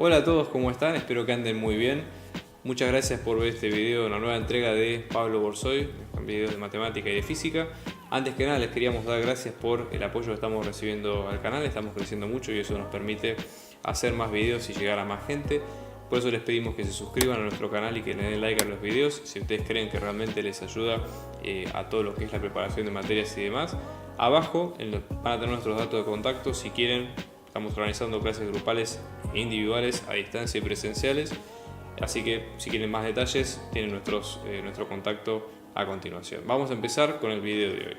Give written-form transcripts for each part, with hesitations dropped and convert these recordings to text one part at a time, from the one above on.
Hola a todos, ¿cómo están? Espero que anden muy bien. Muchas gracias por ver este video, una nueva entrega de Pablo Borsoy, con videos de matemática y de física. Antes que nada les queríamos dar gracias por el apoyo que estamos recibiendo al canal, estamos creciendo mucho y eso nos permite hacer más videos y llegar a más gente. Por eso les pedimos que se suscriban a nuestro canal y que le den like a los videos si ustedes creen que realmente les ayuda a todo lo que es la preparación de materias y demás. Abajo van a tener nuestros datos de contacto si quieren. Estamos organizando clases grupales e individuales a distancia y presenciales. Así que si quieren más detalles tienen nuestro contacto a continuación. Vamos a empezar con el video de hoy.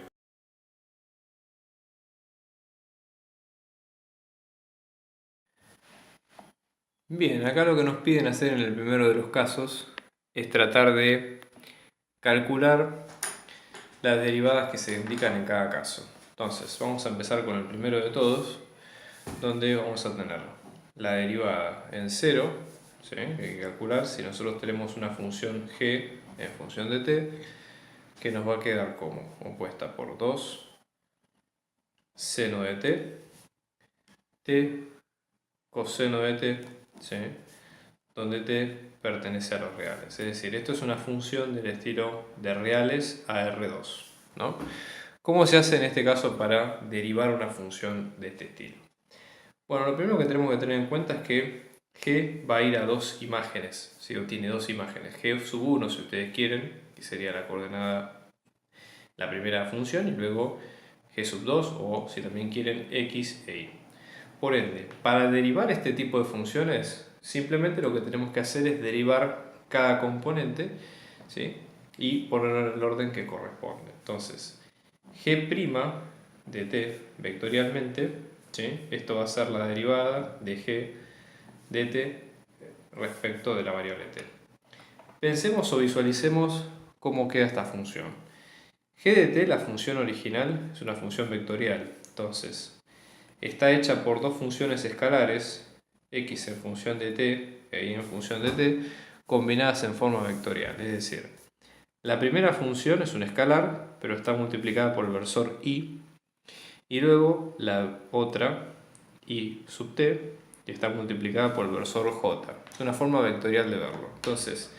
Bien, acá lo que nos piden hacer en el primero de los casos es tratar de calcular las derivadas que se indican en cada caso. Entonces vamos a empezar con el primero de todos, donde vamos a tener la derivada en 0, ¿sí? Que hay que calcular si nosotros tenemos una función g en función de t, que nos va a quedar como opuesta por 2 seno de t coseno de t, ¿sí? Donde t pertenece a los reales. Es decir, esto es una función del estilo de reales a R2, ¿no? ¿Cómo se hace en este caso para derivar una función de este estilo? Bueno, lo primero que tenemos que tener en cuenta es que g va a ir a dos imágenes, ¿sí? O tiene dos imágenes, g sub 1 si ustedes quieren, que sería la coordenada, la primera función, y luego g sub 2 o si también quieren x e y. Por ende, para derivar este tipo de funciones, simplemente lo que tenemos que hacer es derivar cada componente, ¿sí? Y ponerlo en el orden que corresponde. Entonces, g' de t vectorialmente, ¿sí? Esto va a ser la derivada de g de t respecto de la variable t. Pensemos o visualicemos cómo queda esta función. G de t, la función original, es una función vectorial. Entonces, está hecha por dos funciones escalares, x en función de t e y en función de t, combinadas en forma vectorial. Es decir, la primera función es un escalar, pero está multiplicada por el versor y luego la otra, y sub t, que está multiplicada por el versor j. Es una forma vectorial de verlo. Entonces,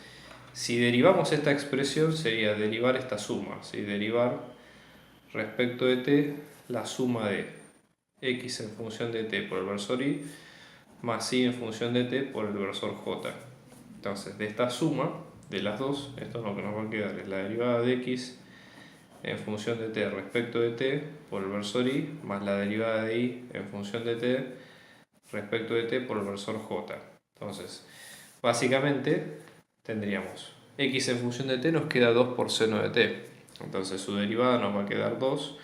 si derivamos esta expresión, sería derivar esta suma, ¿sí? Derivar respecto de t la suma de x en función de t por el versor y más y en función de t por el versor j. Entonces, de esta suma de las dos, esto lo que nos va a quedar es la derivada de x en función de t respecto de t por el versor y más la derivada de y en función de t respecto de t por el versor j. Entonces, básicamente tendríamos x en función de t nos queda 2 por seno de t. Entonces su derivada nos va a quedar 2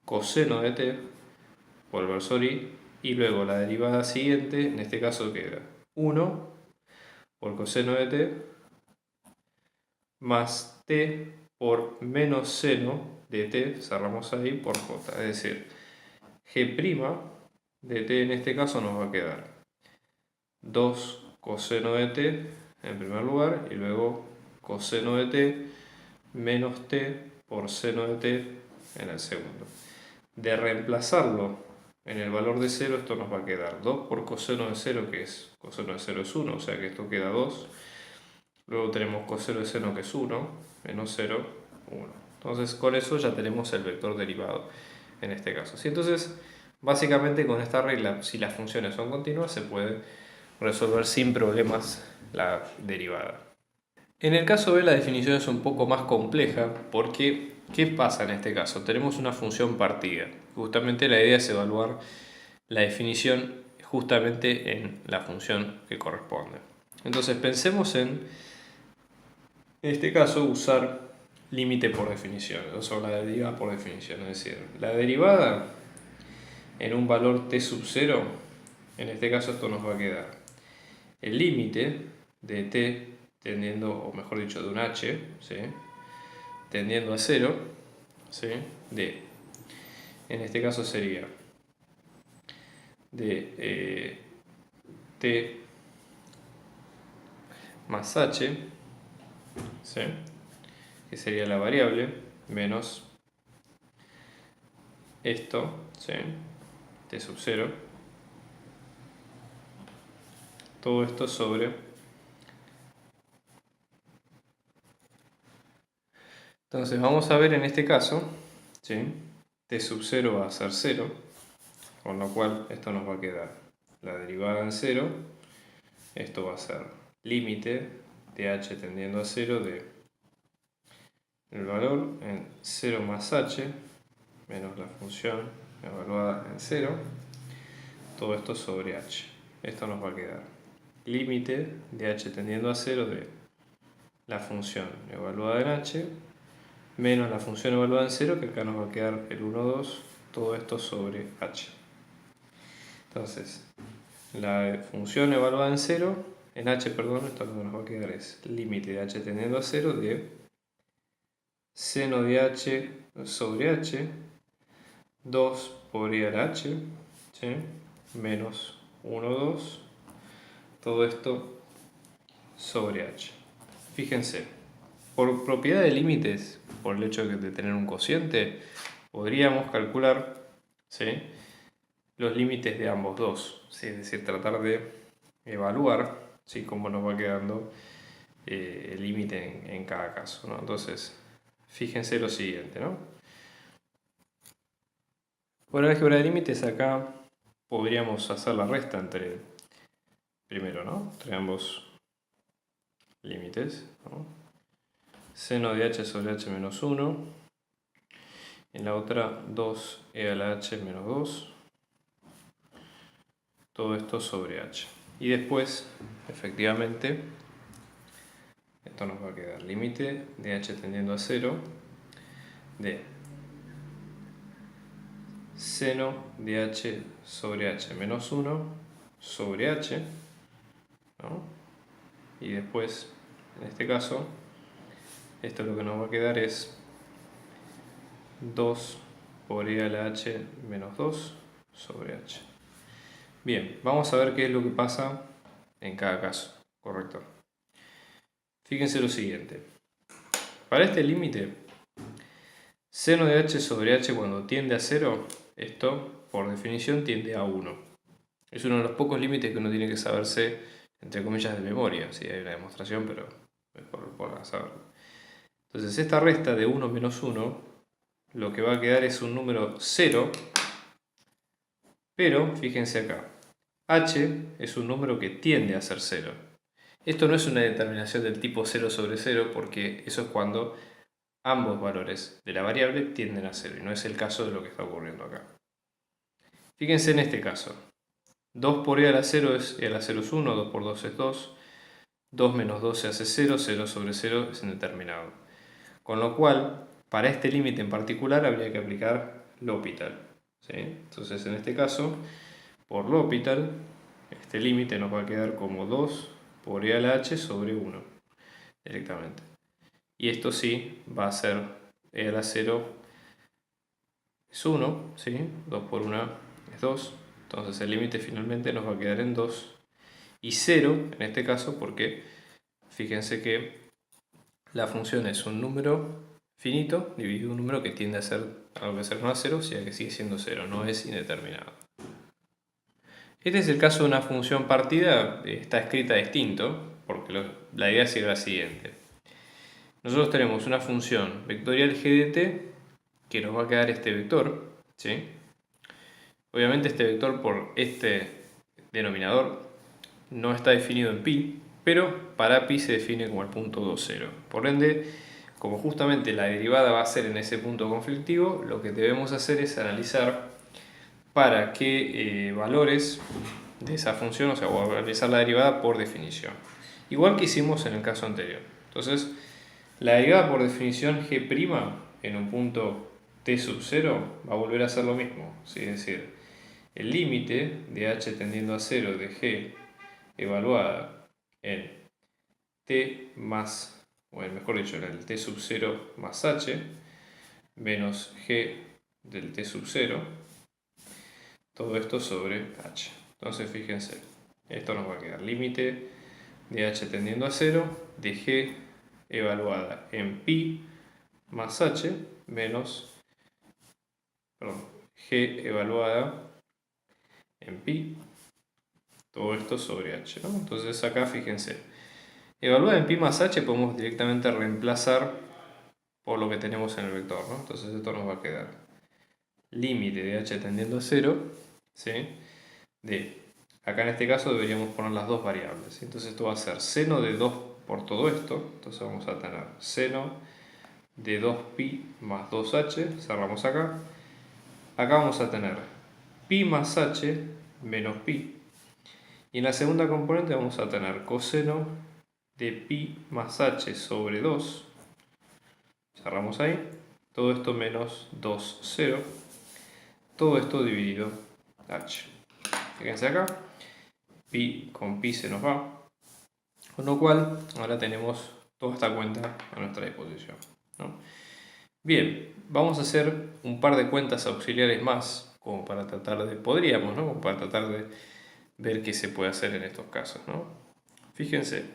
coseno de t por el versor y luego la derivada siguiente, en este caso queda 1 por coseno de t más t por menos seno de t, cerramos ahí, por j. Es decir, g' de t en este caso nos va a quedar 2 coseno de t en primer lugar y luego coseno de t menos t por seno de t en el segundo. De reemplazarlo en el valor de 0, esto nos va a quedar 2 por coseno de 0, que es coseno de 0 es 1, o sea que esto queda 2. Luego tenemos coseno de seno, que es 1, menos 0, 1. Entonces con eso ya tenemos el vector derivado en este caso. ¿Sí? Entonces, básicamente con esta regla, si las funciones son continuas, se puede resolver sin problemas la derivada. En el caso B la definición es un poco más compleja porque, ¿qué pasa en este caso? Tenemos una función partida. Justamente la idea es evaluar la definición justamente en la función que corresponde. Entonces pensemos en este caso usar límite por definición, o la derivada por definición. Es decir, la derivada en un valor t sub 0, en este caso esto nos va a quedar el límite de t tendiendo, o mejor dicho, de un h, ¿sí? Tendiendo a 0, ¿sí? De, en este caso sería de t más h, ¿sí? Que sería la variable, menos esto, ¿sí? T sub 0, todo esto sobre... Entonces vamos a ver en este caso, ¿sí? T sub 0 va a ser 0, con lo cual esto nos va a quedar la derivada en 0. Esto va a ser límite de h tendiendo a 0 de el valor en 0 más h menos la función evaluada en 0, todo esto sobre h. Esto nos va a quedar límite de h tendiendo a 0 de la función evaluada en h menos la función evaluada en 0, que acá nos va a quedar el 1, 2, todo esto sobre h. Entonces, la función evaluada en 0, en h, perdón, esto lo que nos va a quedar es límite de h tendiendo a 0 de seno de h sobre h, 2 por i a la h, ¿sí? Menos 1, 2, todo esto sobre h. Fíjense, por propiedad de límites, por el hecho de tener un cociente, podríamos calcular, ¿sí?, los límites de ambos dos, ¿sí? Es decir, tratar de evaluar, ¿sí?, cómo nos va quedando el límite en cada caso, ¿no? Entonces, fíjense lo siguiente, ¿no? Por álgebra de límites, acá podríamos hacer la resta entre, primero, ¿no?, entre ambos límites, ¿no? Seno de h sobre h menos 1, en la otra 2e a la h menos 2, todo esto sobre h. Y después, efectivamente, esto nos va a quedar límite de h tendiendo a 0 de seno de h sobre h menos 1 sobre h, ¿no? Y después, en este caso, esto lo que nos va a quedar es 2 por e a la h menos 2 sobre h. Bien, vamos a ver qué es lo que pasa en cada caso, ¿correcto? Fíjense lo siguiente. Para este límite, seno de h sobre h cuando tiende a 0, esto por definición tiende a 1. Es uno de los pocos límites que uno tiene que saberse, entre comillas, de memoria. Sí, hay una demostración, pero es por saberlo. Entonces esta resta de 1 menos 1, lo que va a quedar es un número 0, pero fíjense acá, h es un número que tiende a ser 0. Esto no es una determinación del tipo 0 sobre 0, porque eso es cuando ambos valores de la variable tienden a 0, y no es el caso de lo que está ocurriendo acá. Fíjense en este caso. 2 por e a la 0 es e a la 0 es 1, 2 por 2 es 2, 2 menos 2 se hace 0, 0 sobre 0 es indeterminado. Con lo cual, para este límite en particular habría que aplicar L'Hopital, ¿sí? Entonces, en este caso, por L'Hopital, este límite nos va a quedar como 2 por e a la h sobre 1, directamente. Y esto sí va a ser e a la 0 es 1, ¿sí? 2 por 1 es 2. Entonces el límite finalmente nos va a quedar en 2. Y 0 en este caso porque fíjense que la función es un número finito dividido un número que tiende a ser algo que cercano a 0, o sea que sigue siendo 0, no es indeterminado. Este es el caso de una función partida, está escrita distinto, porque la idea sería la siguiente. Nosotros tenemos una función vectorial g de t que nos va a quedar este vector, ¿sí? Obviamente este vector por este denominador no está definido en pi, pero para pi se define como el punto 2, 0. Por ende, como justamente la derivada va a ser en ese punto conflictivo, lo que debemos hacer es analizar para qué valores de esa función, o sea, o analizar la derivada por definición. Igual que hicimos en el caso anterior. Entonces, la derivada por definición g' en un punto t sub 0 va a volver a ser lo mismo. ¿Sí? Es decir, el límite de h tendiendo a 0 de g evaluada en t más, o mejor dicho, en el t sub 0 más h menos g del t sub 0, todo esto sobre h. Entonces fíjense, esto nos va a quedar límite de h tendiendo a 0 de g evaluada en pi más h menos, g evaluada en pi todo esto sobre h, ¿no? Entonces acá fíjense, evaluar en pi más h podemos directamente reemplazar por lo que tenemos en el vector, ¿no? Entonces esto nos va a quedar límite de h tendiendo a 0, ¿sí? De, acá en este caso deberíamos poner las dos variables, ¿sí? Entonces esto va a ser seno de 2 por todo esto, entonces vamos a tener seno de 2pi más 2h, cerramos acá. Acá vamos a tener pi más h menos pi. Y en la segunda componente vamos a tener coseno de pi más h sobre 2. Cerramos ahí. Todo esto menos 2, 0. Todo esto dividido h. Fíjense acá. Pi con pi se nos va. Con lo cual, ahora tenemos toda esta cuenta a nuestra disposición, ¿no? Bien, vamos a hacer un par de cuentas auxiliares más, como para tratar de, podríamos, ¿no? Como para tratar de ver qué se puede hacer en estos casos, ¿no? Fíjense,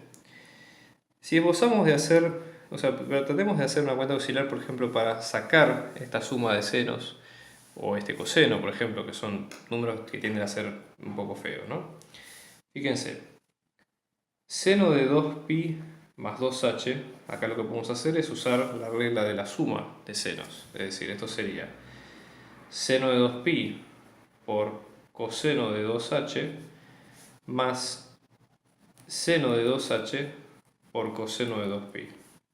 si esbozamos de hacer, o sea, tratemos de hacer una cuenta auxiliar, por ejemplo, para sacar esta suma de senos, o este coseno, por ejemplo, que son números que tienden a ser un poco feos, ¿no? Fíjense, seno de 2pi más 2h, acá lo que podemos hacer es usar la regla de la suma de senos, es decir, esto sería seno de 2pi por coseno de 2h más seno de 2h por coseno de 2pi.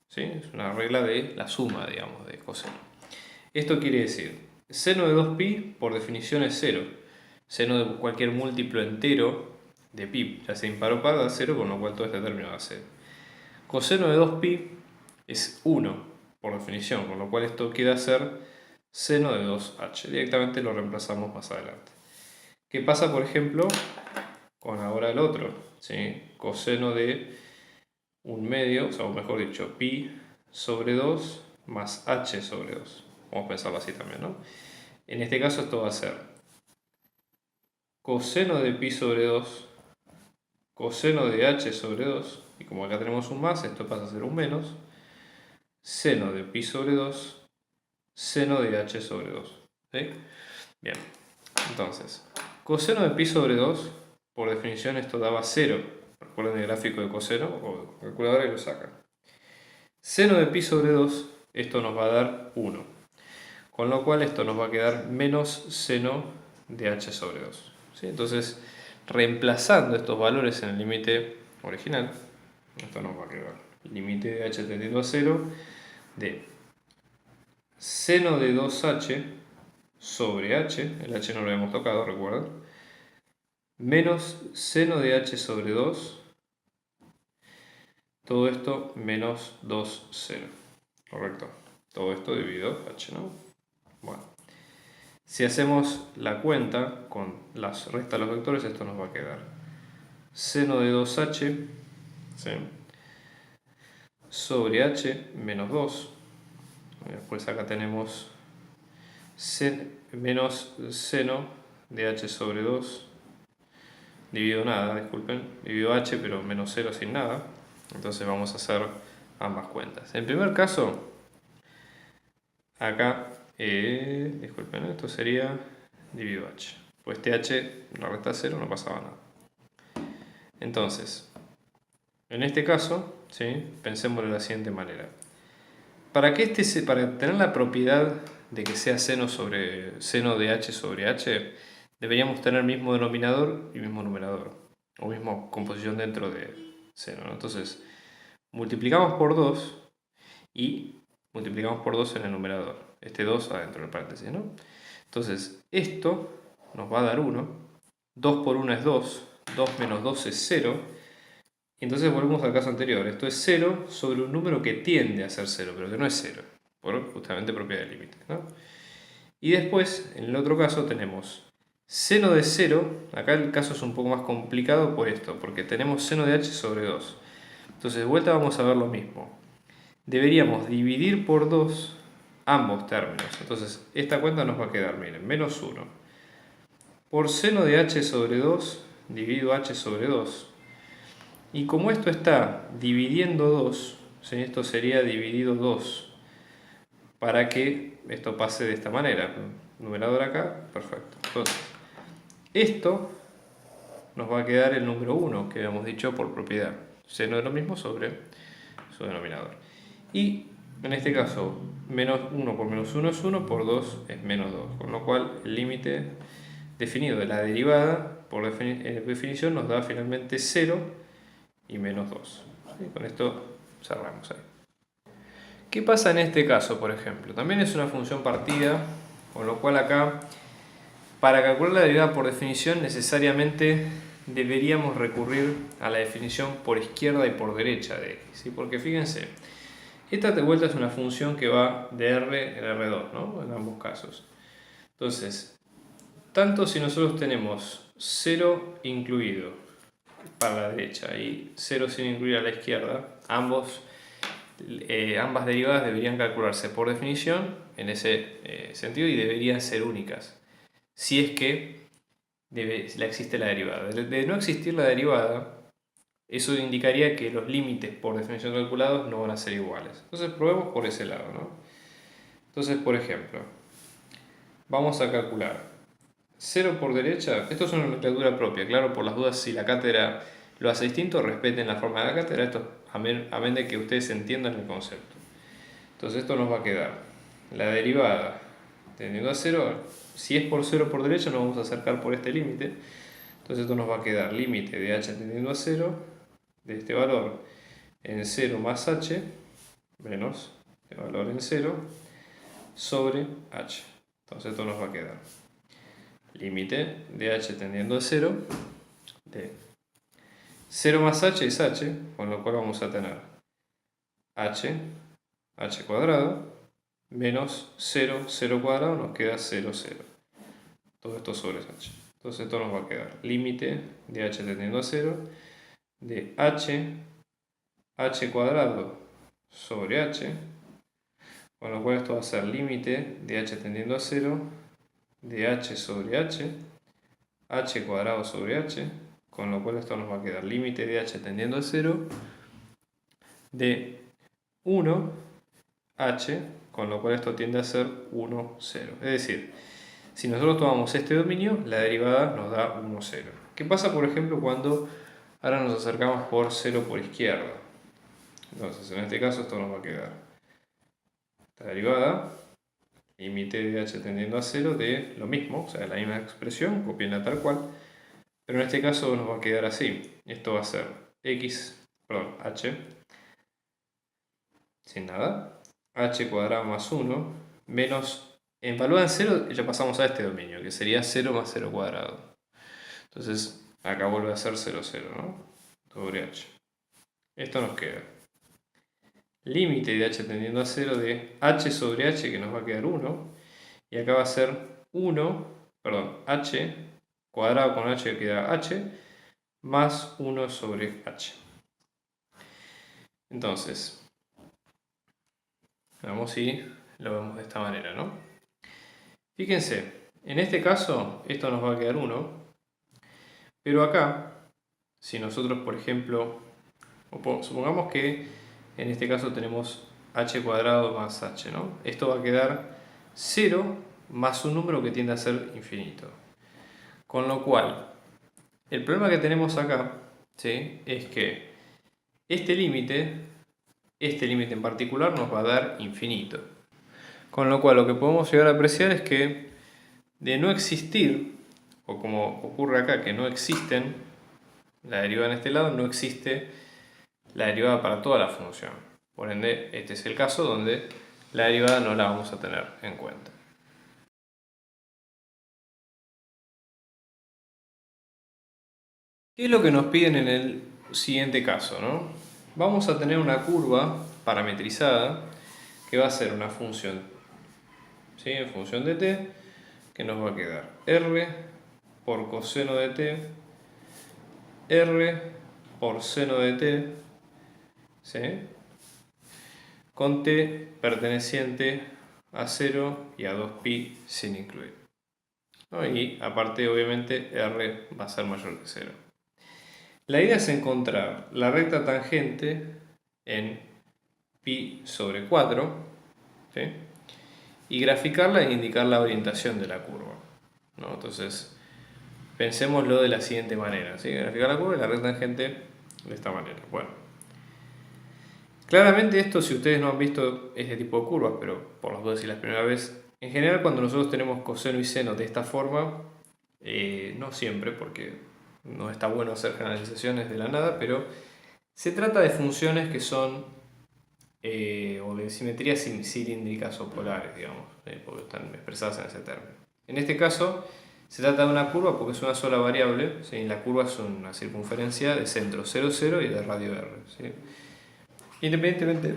¿Sí? Es una regla de la suma, digamos, de coseno. Esto quiere decir, seno de 2pi por definición es 0. Seno de cualquier múltiplo entero de pi, ya sea impar o par, da 0, con lo cual todo este término da 0. Coseno de 2pi es 1 por definición, con lo cual esto queda a ser seno de 2h. Directamente lo reemplazamos más adelante. ¿Qué pasa, por ejemplo, con ahora el otro? ¿Sí? Coseno de 1/2, o sea, o mejor dicho, pi sobre 2 más h sobre 2. Vamos a pensarlo así también, ¿no? En este caso esto va a ser coseno de pi sobre 2, coseno de h sobre 2, y como acá tenemos un más, esto pasa a ser un menos, seno de pi sobre 2, seno de h sobre 2. ¿Sí? Bien, entonces, coseno de pi sobre 2, por definición esto daba 0. Recuerden el gráfico de coseno, o calculadora y lo sacan. Seno de pi sobre 2, esto nos va a dar 1. Con lo cual esto nos va a quedar menos seno de h sobre 2. ¿Sí? Entonces, reemplazando estos valores en el límite original, esto nos va a quedar límite de h tendiendo a 0 de seno de 2h sobre h, el h no lo habíamos tocado, recuerden, menos seno de h sobre 2, todo esto menos 2, 0. ¿Correcto? Todo esto dividido h, ¿no? Bueno. Si hacemos la cuenta con las restas de los vectores, esto nos va a quedar seno de 2h, ¿sí?, sobre h menos 2. Después acá tenemos menos seno de h sobre 2, dividido nada, disculpen, dividido h, pero menos 0 sin nada. Entonces vamos a hacer ambas cuentas. En primer caso, acá, disculpen, esto sería dividido h. Pues este h, la resta 0, no pasaba nada. Entonces, en este caso, ¿sí?, pensemos de la siguiente manera. Para tener la propiedad de que sea seno de h sobre h, deberíamos tener el mismo denominador y mismo numerador, o misma composición dentro de seno, ¿no? Entonces, multiplicamos por 2 y multiplicamos por 2 en el numerador. Este 2 adentro del paréntesis, ¿no? Entonces, esto nos va a dar 1. 2 por 1 es 2. 2 menos 2 es 0. Y entonces volvemos al caso anterior. Esto es 0 sobre un número que tiende a ser 0, pero que no es 0. Por justamente propiedad del límite, ¿no? Y después, en el otro caso, tenemos seno de 0. Acá el caso es un poco más complicado por esto, porque tenemos seno de h sobre 2. Entonces, de vuelta vamos a ver lo mismo. Deberíamos dividir por 2 ambos términos. Entonces, esta cuenta nos va a quedar, miren, menos 1 por seno de h sobre 2 dividido h sobre 2. Y como esto está dividiendo 2, ¿sí?, esto sería dividido 2 para que esto pase de esta manera. Numerador acá, perfecto. Entonces, esto nos va a quedar el número 1 que habíamos dicho por propiedad. Seno de lo mismo sobre su denominador. Y en este caso, menos 1 por menos 1 es 1, por 2 es menos 2. Con lo cual, el límite definido de la derivada, por definición, nos da finalmente 0 y menos 2. ¿Sí? Con esto cerramos ahí. ¿Qué pasa en este caso, por ejemplo? También es una función partida, con lo cual acá, para calcular la derivada por definición, necesariamente deberíamos recurrir a la definición por izquierda y por derecha de x. ¿Sí? Porque fíjense, esta de vuelta es una función que va de R en R2, ¿no? En ambos casos. Entonces, tanto si nosotros tenemos 0 incluido para la derecha y 0 sin incluir a la izquierda, ambas derivadas deberían calcularse por definición en ese sentido y deberían ser únicas, si es que existe la derivada. De no existir la derivada, eso indicaría que los límites por definición calculados no van a ser iguales. Entonces probemos por ese lado, ¿no? Entonces, por ejemplo, vamos a calcular 0 por derecha. Esto es una nomenclatura propia, claro, por las dudas, si la cátedra lo hace distinto, respeten la forma de la cátedra, esto a menos de que ustedes entiendan el concepto. Entonces esto nos va a quedar la derivada tendiendo a 0, si es por 0 por derecha nos vamos a acercar por este límite, entonces esto nos va a quedar límite de h tendiendo a 0 de este valor en 0 más h menos el valor en 0 sobre h. Entonces esto nos va a quedar límite de h tendiendo a 0 de 0 más h es h, con lo cual vamos a tener h cuadrado menos 0, 0 cuadrado nos queda 0, 0. Todo esto sobre h. Entonces esto nos va a quedar límite de h tendiendo a 0 de h cuadrado sobre h, con lo cual esto va a ser límite de h tendiendo a 0 de h sobre h cuadrado sobre h, con lo cual esto nos va a quedar límite de h tendiendo a 0 de 1 h, con lo cual esto tiende a ser 1, 0. Es decir, si nosotros tomamos este dominio, la derivada nos da 1, 0. ¿Qué pasa, por ejemplo, cuando ahora nos acercamos por 0 por izquierda? Entonces, en este caso esto nos va a quedar esta derivada, límite de h tendiendo a 0 de lo mismo, o sea, la misma expresión, copienla tal cual, pero en este caso nos va a quedar así. Esto va a ser h, sin nada, h cuadrado más 1, menos, en valor en 0 ya pasamos a este dominio, que sería 0 más 0 cuadrado. Entonces, acá vuelve a ser 0, 0, ¿no? Sobre h. Esto nos queda límite de h tendiendo a 0 de h sobre h, que nos va a quedar 1, y acá va a ser 1, perdón, h cuadrado con h que queda h, más 1 sobre h. Entonces, vamos si lo vemos de esta manera, ¿no? Fíjense, en este caso esto nos va a quedar 1, pero acá, si nosotros, por ejemplo, supongamos que en este caso tenemos h cuadrado más h, ¿no? Esto va a quedar 0 más un número que tiende a ser infinito. Con lo cual, el problema que tenemos acá, ¿sí?, es que este límite en particular nos va a dar infinito. Con lo cual lo que podemos llegar a apreciar es que de no existir, o como ocurre acá, que no existen, la derivada en este lado, no existe la derivada para toda la función. Por ende, este es el caso donde la derivada no la vamos a tener en cuenta. ¿Qué es lo que nos piden en el siguiente caso, ¿no? Vamos a tener una curva parametrizada que va a ser una función, ¿sí?, en función de t, que nos va a quedar r por coseno de t, r por seno de t, ¿sí?, con t perteneciente a 0 y a 2pi sin incluir, ¿no? Y aparte, obviamente, r va a ser mayor que 0. La idea es encontrar la recta tangente en pi sobre 4, ¿sí?, y graficarla e indicar la orientación de la curva, ¿no? Entonces, pensémoslo de la siguiente manera, ¿sí? Graficar la curva y la recta tangente de esta manera. Bueno, claramente esto, si ustedes no han visto este tipo de curvas, pero por las dudas si la primera vez, en general cuando nosotros tenemos coseno y seno de esta forma, no siempre, porque no está bueno hacer generalizaciones de la nada, pero se trata de funciones que son o de simetrías cilíndricas o polares, digamos, porque están expresadas en ese término. En este caso, se trata de una curva porque es una sola variable, ¿sí? La curva es una circunferencia de centro 0, 0 y de radio r. ¿Sí? Independientemente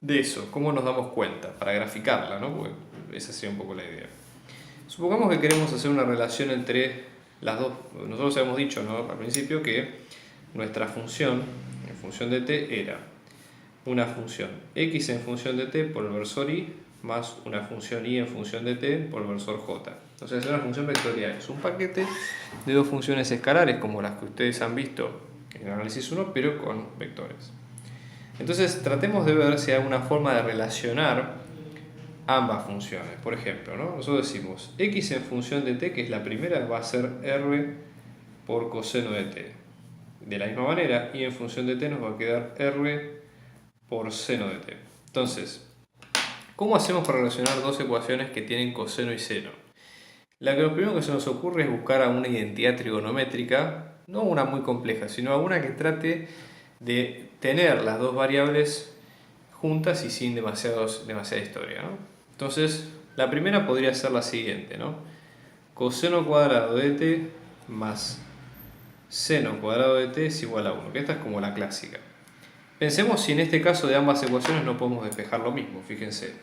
de eso, ¿cómo nos damos cuenta? Para graficarla, ¿no? Porque esa sería un poco la idea. Supongamos que queremos hacer una relación entre las dos. Nosotros habíamos dicho, ¿no?, al principio que nuestra función, en función de t, era una función x en función de t por el versor y más una función y en función de t por el versor j. Entonces es una función vectorial, es un paquete de dos funciones escalares como las que ustedes han visto en el análisis 1, pero con vectores. Entonces tratemos de ver si hay alguna forma de relacionar ambas funciones. Por ejemplo, ¿no?, nosotros decimos x en función de t, que es la primera, va a ser r por coseno de t. De la misma manera, y en función de t nos va a quedar r por seno de t. Entonces, ¿cómo hacemos para relacionar dos ecuaciones que tienen coseno y seno? Lo primero que se nos ocurre es buscar a una identidad trigonométrica, no una muy compleja, sino a una que trate de tener las dos variables juntas y sin demasiada historia, ¿no? Entonces, la primera podría ser la siguiente, ¿no? Coseno cuadrado de t más seno cuadrado de t es igual a 1, que esta es como la clásica. Pensemos si en este caso de ambas ecuaciones no podemos despejar lo mismo, fíjense.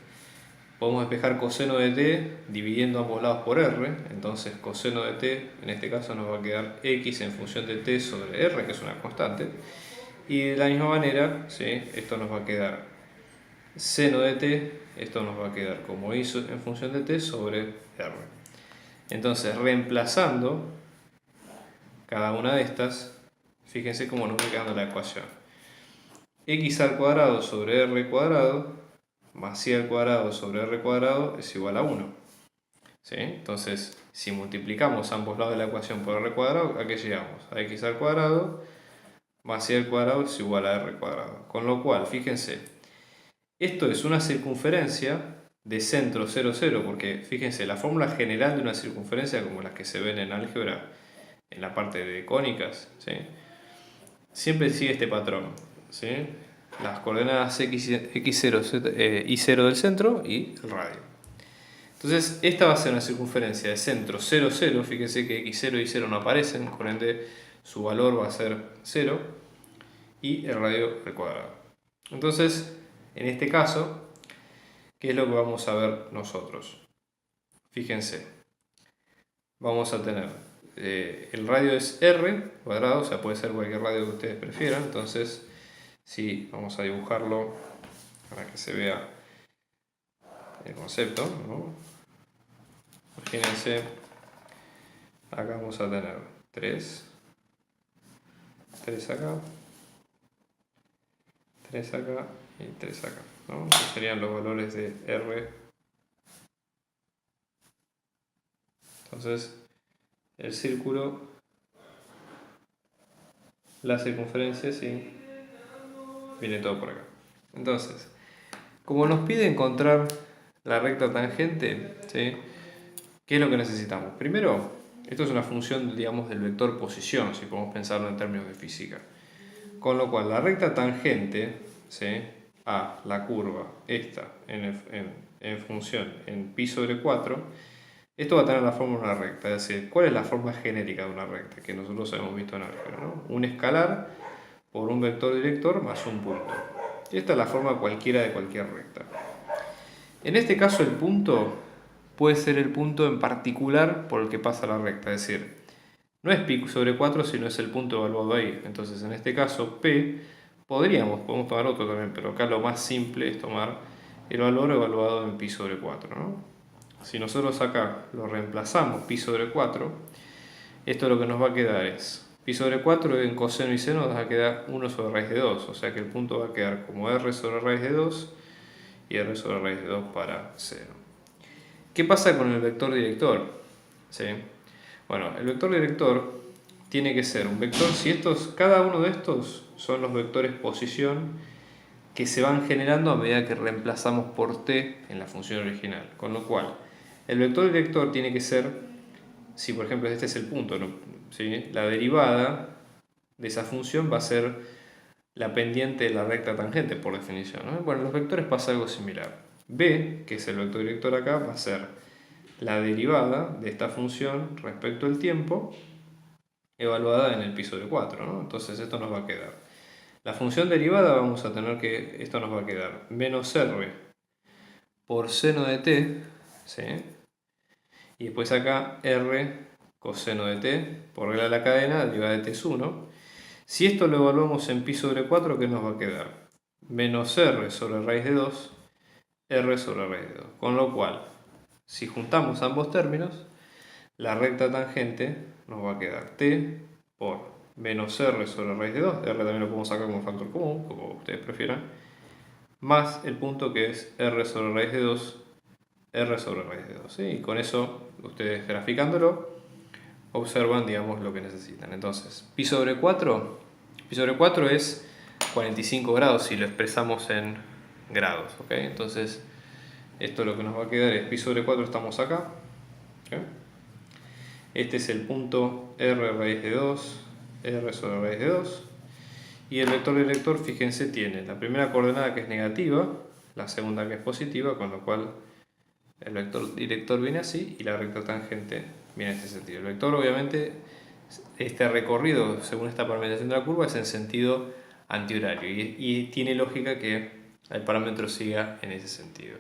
Podemos despejar coseno de t dividiendo ambos lados por r, entonces coseno de t en este caso nos va a quedar x en función de t sobre r, que es una constante, y de la misma manera, ¿sí?, esto nos va a quedar seno de t, esto nos va a quedar como y en función de t sobre r. Entonces, reemplazando cada una de estas, fíjense cómo nos va quedando la ecuación. X al cuadrado sobre r cuadrado más y al cuadrado sobre r cuadrado es igual a 1. ¿Sí? Entonces, si multiplicamos ambos lados de la ecuación por r cuadrado, ¿a qué llegamos? A x al cuadrado más y al cuadrado es igual a r cuadrado. Con lo cual, fíjense, esto es una circunferencia de centro 0, 0, porque fíjense, la fórmula general de una circunferencia, como las que se ven en álgebra, en la parte de cónicas, ¿sí?, siempre sigue este patrón, ¿sí?, las coordenadas x0, y0 del centro y el radio. Entonces, esta va a ser una circunferencia de centro 0, 0. Fíjense que x0 y 0 no aparecen, por ende su valor va a ser 0 y el radio al cuadrado. Entonces, en este caso, ¿qué es lo que vamos a ver nosotros? Fíjense, vamos a tener el radio es r cuadrado, o sea, puede ser cualquier radio que ustedes prefieran. Entonces, sí, vamos a dibujarlo para que se vea el concepto, ¿no? Imagínense, acá vamos a tener 3 acá, 3 acá y 3 acá, ¿no? Estos serían los valores de r. Entonces, el círculo, la circunferencia, sí, viene todo por acá. Entonces, como nos pide encontrar la recta tangente, ¿sí?, ¿qué es lo que necesitamos? Primero, esto es una función, digamos, del vector posición, si podemos pensarlo en términos de física. Con lo cual, la recta tangente, ¿sí?, a la curva, esta, en función en pi sobre 4, esto va a tener la forma de una recta. Es decir, ¿cuál es la forma genérica de una recta? Que nosotros hemos visto en álgebra, ¿no? Un escalar por un vector director más un punto. Esta es la forma cualquiera de cualquier recta. En este caso, el punto puede ser el punto en particular por el que pasa la recta. Es decir, no es pi sobre 4, sino es el punto evaluado ahí. Entonces, en este caso, P, podemos tomar otro también, pero acá lo más simple es tomar el valor evaluado en pi sobre 4, ¿no? Si nosotros acá lo reemplazamos pi sobre 4, esto lo que nos va a quedar es pi sobre 4 en coseno y seno nos va a quedar 1 sobre raíz de 2, o sea que el punto va a quedar como r sobre raíz de 2 y r sobre raíz de 2 para 0. ¿Qué pasa con el vector director? ¿Sí? Bueno, el vector director tiene que ser un vector, si cada uno de estos son los vectores posición que se van generando a medida que reemplazamos por t en la función original. Con lo cual, el vector director tiene que ser, si por ejemplo este es el punto, ¿no? ¿Sí? La derivada de esa función va a ser la pendiente de la recta tangente, por definición, ¿no? Bueno, en los vectores pasa algo similar. B, que es el vector director acá, va a ser la derivada de esta función respecto al tiempo evaluada en el pi sobre 4, ¿no? Entonces esto nos va a quedar. La función derivada vamos a tener que, esto nos va a quedar menos r por seno de t, ¿sí? Y después acá r coseno de t por regla de la cadena, derivada de t es 1. Si esto lo evaluamos en pi sobre 4, ¿qué nos va a quedar? Menos r sobre raíz de 2, r sobre raíz de 2. Con lo cual, si juntamos ambos términos, la recta tangente nos va a quedar t por menos r sobre raíz de 2, r también lo podemos sacar como factor común, como ustedes prefieran, más el punto que es r sobre raíz de 2, r sobre raíz de 2. ¿Sí? Y con eso, ustedes graficándolo, observan, digamos, lo que necesitan. Entonces, pi sobre 4 es 45 grados si lo expresamos en grados. ¿Okay? Entonces, esto lo que nos va a quedar es pi sobre 4, estamos acá. ¿Okay? Este es el punto r raíz de 2, r sobre raíz de 2. Y el vector director, fíjense, tiene la primera coordenada que es negativa, la segunda que es positiva, con lo cual el vector director viene así y la recta tangente viene en este sentido. El vector, obviamente, este recorrido según esta parametrización de la curva es en sentido antihorario y tiene lógica que el parámetro siga en ese sentido.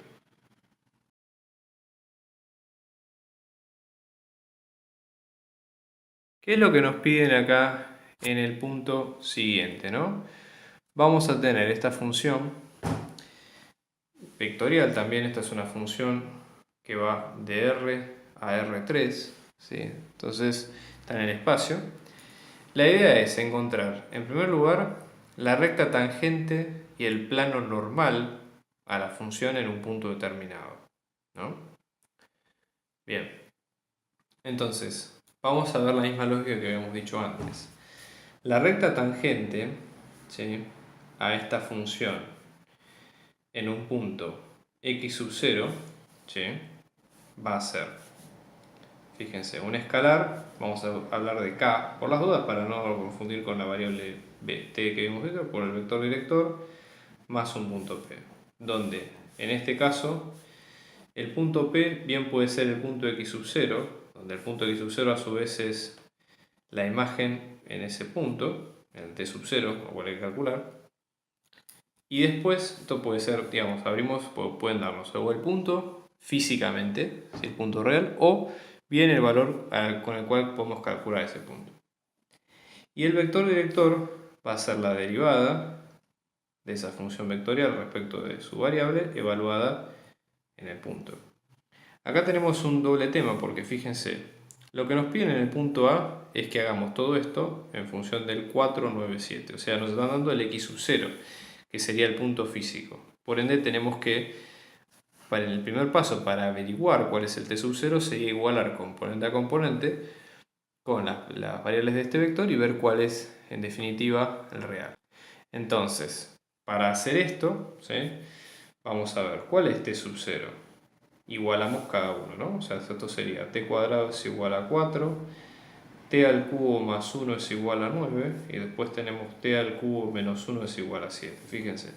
¿Qué es lo que nos piden acá en el punto siguiente, ¿no? Vamos a tener esta función vectorial también. Esta es una función que va de R a R3, ¿sí? Entonces está en el espacio. La idea es encontrar, en primer lugar, la recta tangente y el plano normal a la función en un punto determinado, ¿no? Bien, entonces vamos a ver la misma lógica que habíamos dicho antes. La recta tangente, ¿sí?, a esta función en un punto x sub 0, ¿sí?, va a ser, fíjense, un escalar. Vamos a hablar de k por las dudas para no confundir con la variable t que vimos visto, por el vector director más un punto p, donde en este caso el punto p bien puede ser el punto x sub 0, donde el punto x sub 0 a su vez es la imagen en ese punto, en el t sub 0, lo cual hay que calcular. Y después, esto puede ser, digamos, abrimos, pueden darnos o el punto físicamente, si el punto real, o bien el valor con el cual podemos calcular ese punto. Y el vector director va a ser la derivada de esa función vectorial respecto de su variable evaluada en el punto. Acá tenemos un doble tema porque fíjense, lo que nos piden en el punto A es que hagamos todo esto en función del 497, o sea, nos están dando el x sub 0, que sería el punto físico. Por ende tenemos que, para el primer paso, para averiguar cuál es el t sub 0, sería igualar componente a componente con las variables de este vector y ver cuál es, en definitiva, el real. Entonces, para hacer esto, ¿sí?, vamos a ver cuál es t sub 0. Igualamos cada uno, ¿no? O sea, esto sería t cuadrado es igual a 4, t al cubo más 1 es igual a 9, y después tenemos t al cubo menos 1 es igual a 7. Fíjense,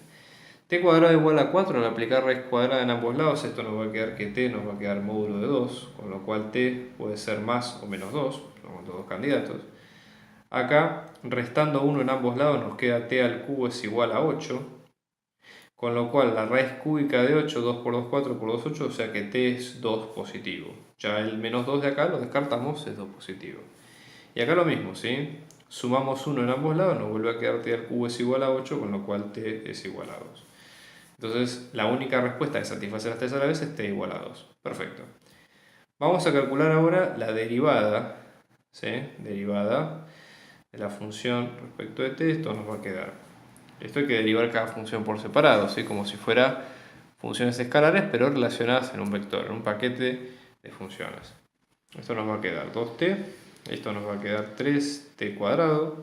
t cuadrado igual a 4, al aplicar raíz cuadrada en ambos lados, esto nos va a quedar que t nos va a quedar módulo de 2, con lo cual t puede ser más o menos 2, son dos candidatos. Acá, restando 1 en ambos lados, nos queda t al cubo es igual a 8, con lo cual la raíz cúbica de 8, 2 por 2, 4 por 2, 8, o sea que t es 2 positivo. Ya el menos 2 de acá lo descartamos, es 2 positivo. Y acá lo mismo, ¿sí? Sumamos 1 en ambos lados, nos vuelve a quedar t al cubo es igual a 8, con lo cual t es igual a 2. Entonces, la única respuesta que satisface las tres a la vez es t igual a 2. Perfecto. Vamos a calcular ahora la derivada, ¿sí?, derivada de la función respecto de t. Esto nos va a quedar. Esto hay que derivar cada función por separado, ¿sí?, como si fuera funciones escalares, pero relacionadas en un vector, en un paquete de funciones. Esto nos va a quedar 2t esto nos va a quedar 3t cuadrado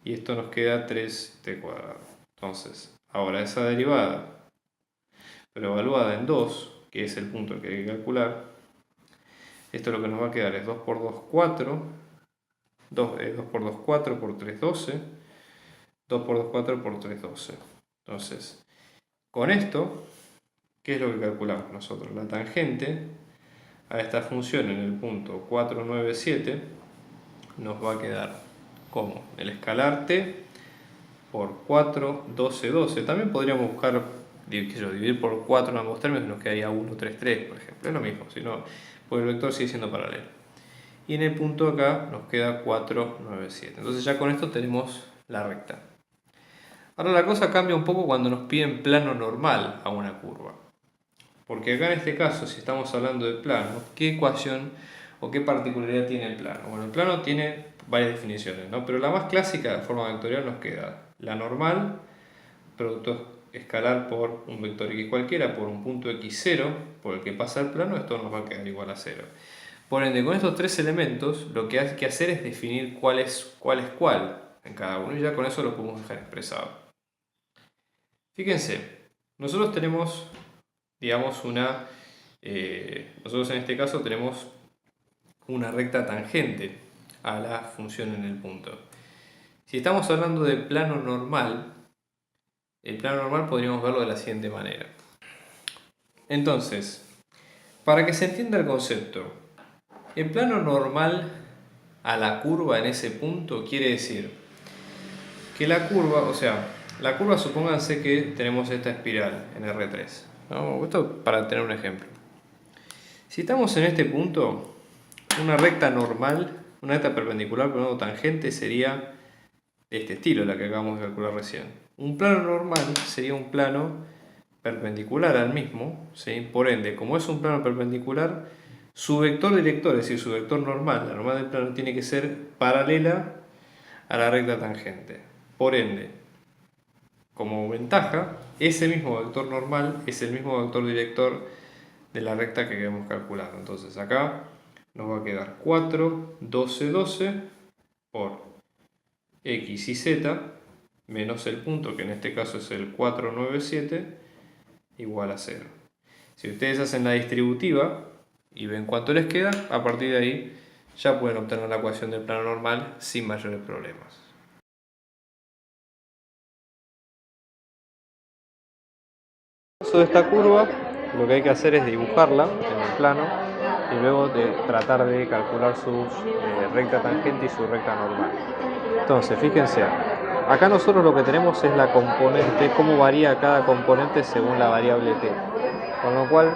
y esto nos queda 3t cuadrado. Entonces, ahora esa derivada, pero evaluada en 2, que es el punto que hay que calcular, esto lo que nos va a quedar es 2 por 2, 4, 2 por 2, 4 por 3, 12, 2 por 2, 4 por 3, 12. Entonces, con esto, ¿qué es lo que calculamos nosotros? La tangente a esta función en el punto 4, 9, 7 nos va a quedar como el escalar t por 4, 12, 12. También podríamos buscar dividir por 4 en ambos términos, nos quedaría 1, 3, 3, por ejemplo. Es lo mismo, sino, porque el vector sigue siendo paralelo. Y en el punto acá nos queda 4, 9, 7. Entonces ya con esto tenemos la recta. Ahora la cosa cambia un poco cuando nos piden plano normal a una curva. Porque acá en este caso, si estamos hablando de plano, ¿qué ecuación o qué particularidad tiene el plano? Bueno, el plano tiene varias definiciones, ¿no? Pero la más clásica de forma vectorial nos queda la normal, producto escalar por un vector x cualquiera, por un punto x0 por el que pasa el plano, esto nos va a quedar igual a 0. Por ende, con estos tres elementos, lo que hay que hacer es definir cuál es cuál en cada uno, y ya con eso lo podemos dejar expresado. Fíjense, nosotros tenemos, digamos, nosotros en este caso tenemos una recta tangente a la función en el punto. Si estamos hablando de plano normal, el plano normal podríamos verlo de la siguiente manera. Entonces, para que se entienda el concepto, el plano normal a la curva en ese punto quiere decir que la curva, supónganse que tenemos esta espiral en R3, ¿no? Esto para tener un ejemplo. Si estamos en este punto, una recta normal, una recta perpendicular con un tangente sería de este estilo, la que acabamos de calcular recién. Un plano normal sería un plano perpendicular al mismo, ¿sí? Por ende, como es un plano perpendicular, su vector director, es decir, su vector normal, la normal del plano, tiene que ser paralela a la recta tangente. Por ende, como ventaja, ese mismo vector normal es el mismo vector director de la recta que queremos calcular. Entonces acá nos va a quedar 4, 12, 12 por x y z menos el punto, que en este caso es el 4, 9, 7, igual a 0. Si ustedes hacen la distributiva y ven cuánto les queda, a partir de ahí ya pueden obtener la ecuación del plano normal sin mayores problemas. En el caso de esta curva, lo que hay que hacer es dibujarla en el plano y luego tratar de calcular su recta tangente y su recta normal. Entonces, fíjense, acá nosotros lo que tenemos es la componente, cómo varía cada componente según la variable t. Con lo cual,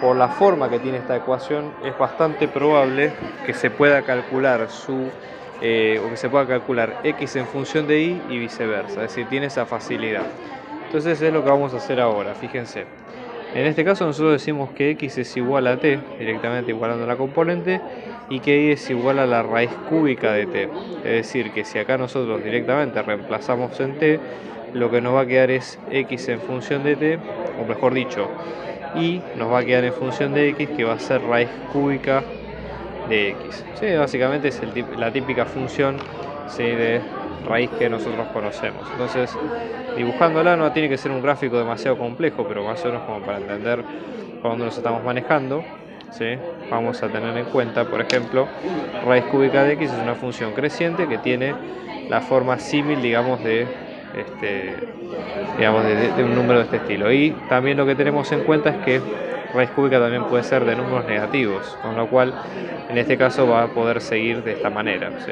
por la forma que tiene esta ecuación, es bastante probable que se pueda calcular x en función de y y viceversa. Es decir, tiene esa facilidad. Entonces es lo que vamos a hacer ahora, fíjense. En este caso nosotros decimos que x es igual a t, directamente igualando la componente, y que y es igual a la raíz cúbica de t. Es decir, que si acá nosotros directamente reemplazamos en t, lo que nos va a quedar es x en función de t, o mejor dicho, y nos va a quedar en función de x, que va a ser raíz cúbica de x. Sí, básicamente es la típica función, sí, de raíz que nosotros conocemos. Entonces, dibujándola no tiene que ser un gráfico demasiado complejo, pero más o menos como para entender por dónde nos estamos manejando, ¿sí? Vamos a tener en cuenta, por ejemplo, raíz cúbica de x es una función creciente que tiene la forma símil, digamos, de un número de este estilo. Y también lo que tenemos en cuenta es que raíz cúbica también puede ser de números negativos, con lo cual en este caso va a poder seguir de esta manera, ¿sí?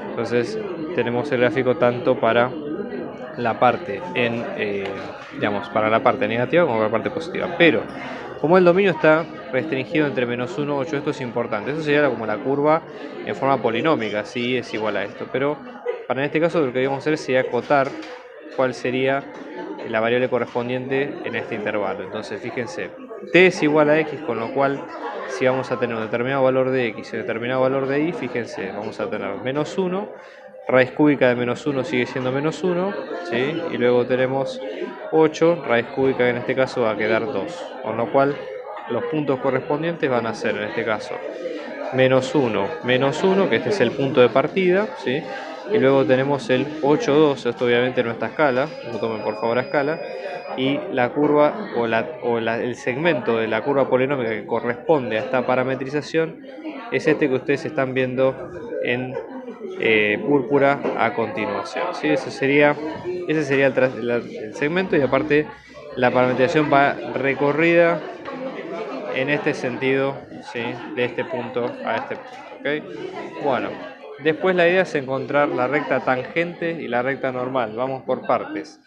Entonces tenemos el gráfico tanto para la parte para la parte negativa como para la parte positiva, pero como el dominio está restringido entre -1 y 8, esto es importante. Eso sería como la curva en forma polinómica, si es igual a esto, pero para en este caso lo que debemos hacer sería acotar cuál sería la variable correspondiente en este intervalo. Entonces fíjense, t es igual a x, con lo cual si vamos a tener un determinado valor de x y un determinado valor de y, fíjense, vamos a tener -1, raíz cúbica de -1 sigue siendo -1, ¿sí? Y luego tenemos 8, raíz cúbica que en este caso va a quedar 2, con lo cual los puntos correspondientes van a ser en este caso menos 1, que este es el punto de partida, ¿sí? Y luego tenemos el 8, 2, esto obviamente no está a escala, no tomen por favor a escala, y la curva el segmento de la curva polinómica que corresponde a esta parametrización es este que ustedes están viendo en púrpura a continuación, ¿sí? Ese sería el segmento, y aparte la parametrización va recorrida en este sentido, ¿sí? De este punto a este punto, ¿ok? Bueno, después la idea es encontrar la recta tangente y la recta normal. Vamos por partes.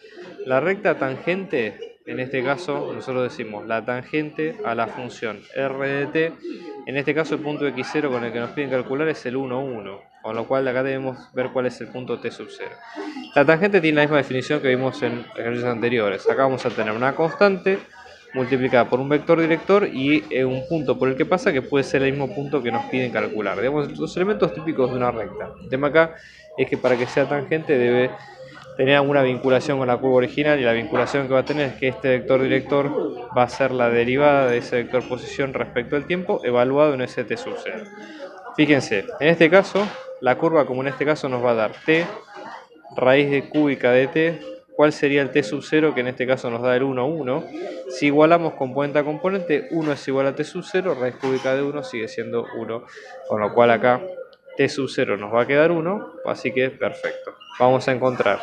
La recta tangente, en este caso, nosotros decimos la tangente a la función r de t. En este caso, el punto x0 con el que nos piden calcular es el 1, 1. Con lo cual, acá debemos ver cuál es el punto t sub 0. La tangente tiene la misma definición que vimos en ejercicios anteriores. Acá vamos a tener una constante multiplicada por un vector director y un punto por el que pasa, que puede ser el mismo punto que nos piden calcular. Digamos, los elementos típicos de una recta. El tema acá es que para que sea tangente debe tener alguna vinculación con la curva original, y la vinculación que va a tener es que este vector director va a ser la derivada de ese vector posición respecto al tiempo evaluado en ese t sub 0. Fíjense, en este caso, la curva, como en este caso, nos va a dar t raíz de cúbica de t. ¿Cuál sería el t sub 0? Que en este caso nos da el 1, 1. Si igualamos componente a componente, 1 es igual a t sub 0, raíz cúbica de 1 sigue siendo 1, con lo cual acá t sub 0 nos va a quedar 1, así que perfecto. Vamos a encontrar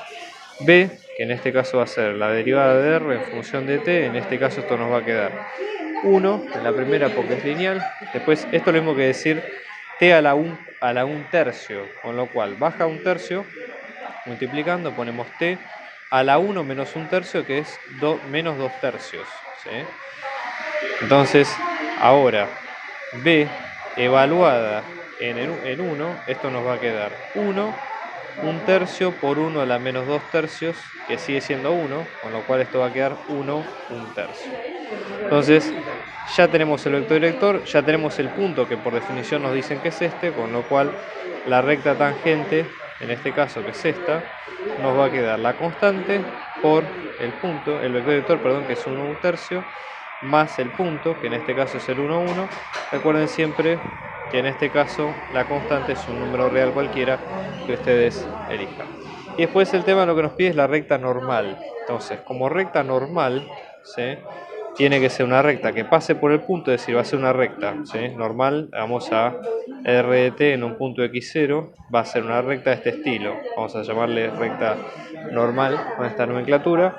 b, que en este caso va a ser la derivada de r en función de t. En este caso esto nos va a quedar 1 en la primera porque es lineal. Después esto es lo mismo que decir t a la 1 tercio, con lo cual baja 1 tercio, multiplicando ponemos t a la 1 menos 1 tercio, que es menos 2 tercios, ¿sí? Entonces, ahora b evaluada en 1, esto nos va a quedar 1 tercio por 1 a la menos 2 tercios, que sigue siendo 1, con lo cual esto va a quedar 1 tercio. Entonces, ya tenemos el vector director, ya tenemos el punto que por definición nos dicen que es este, con lo cual la recta tangente, en este caso que es esta, nos va a quedar la constante por el punto, el vector director, perdón, que es 1 tercio, más el punto, que en este caso es el 1, 1. Recuerden siempre que en este caso la constante es un número real cualquiera que ustedes elijan. Y después el tema lo que nos pide es la recta normal. Entonces, como recta normal, ¿sí?, tiene que ser una recta que pase por el punto, es decir, va a ser una recta, ¿sí?, normal. Vamos a r de t en un punto x0, va a ser una recta de este estilo. Vamos a llamarle recta normal con esta nomenclatura.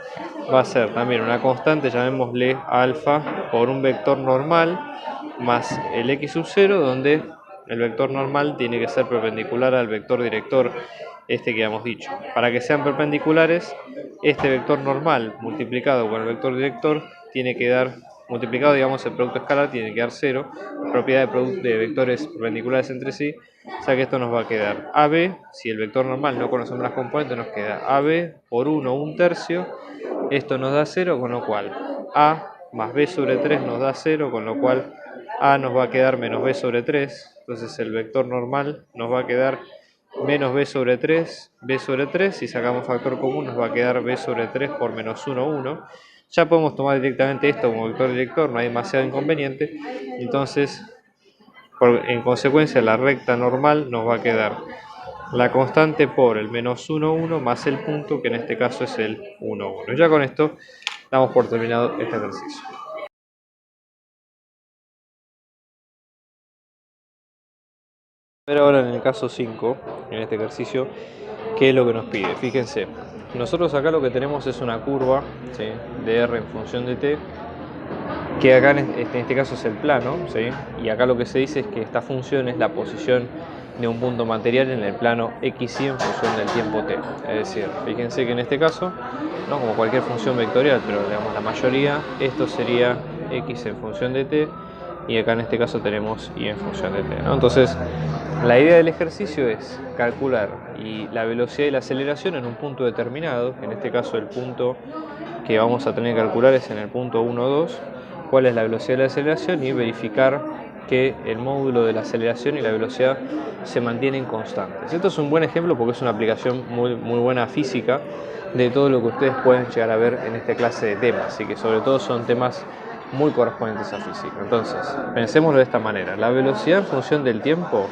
Va a ser también una constante, llamémosle alfa, por un vector normal más el x sub 0, donde el vector normal tiene que ser perpendicular al vector director este que habíamos dicho. Para que sean perpendiculares, este vector normal multiplicado con el vector director tiene que dar, multiplicado, digamos, el producto escalar tiene que dar 0, propiedad de vectores perpendiculares entre sí, o sea que esto nos va a quedar AB, si el vector normal no conocemos las componentes, nos queda AB por 1 tercio, esto nos da 0, con lo cual A más B sobre 3 nos da 0, con lo cual A nos va a quedar menos B sobre 3, entonces el vector normal nos va a quedar menos b sobre 3, si sacamos factor común nos va a quedar b sobre 3 por menos 1, 1. Ya podemos tomar directamente esto como vector director, no hay demasiado inconveniente. Entonces, en consecuencia, la recta normal nos va a quedar la constante por el menos 1, 1 más el punto, que en este caso es el 1, 1. Ya con esto damos por terminado este ejercicio. Pero ahora en el caso 5, en este ejercicio, ¿qué es lo que nos pide? Fíjense, nosotros acá lo que tenemos es una curva, ¿sí?, de r en función de t, que acá en este caso es el plano, ¿sí?, y acá lo que se dice es que esta función es la posición de un punto material en el plano x y en función del tiempo t. Es decir, fíjense que en este caso, ¿no?, como cualquier función vectorial, pero digamos la mayoría, esto sería x en función de t, y acá en este caso tenemos y en función de t, ¿no? Entonces, la idea del ejercicio es calcular la velocidad y la aceleración en un punto determinado. En este caso el punto que vamos a tener que calcular es en el punto 1, 2. Cuál es la velocidad y la aceleración, y verificar que el módulo de la aceleración y la velocidad se mantienen constantes. Esto es un buen ejemplo porque es una aplicación muy buena física de todo lo que ustedes pueden llegar a ver en esta clase de temas, y que sobre todo son temas muy correspondientes a física. Entonces, pensémoslo de esta manera. La velocidad en función del tiempo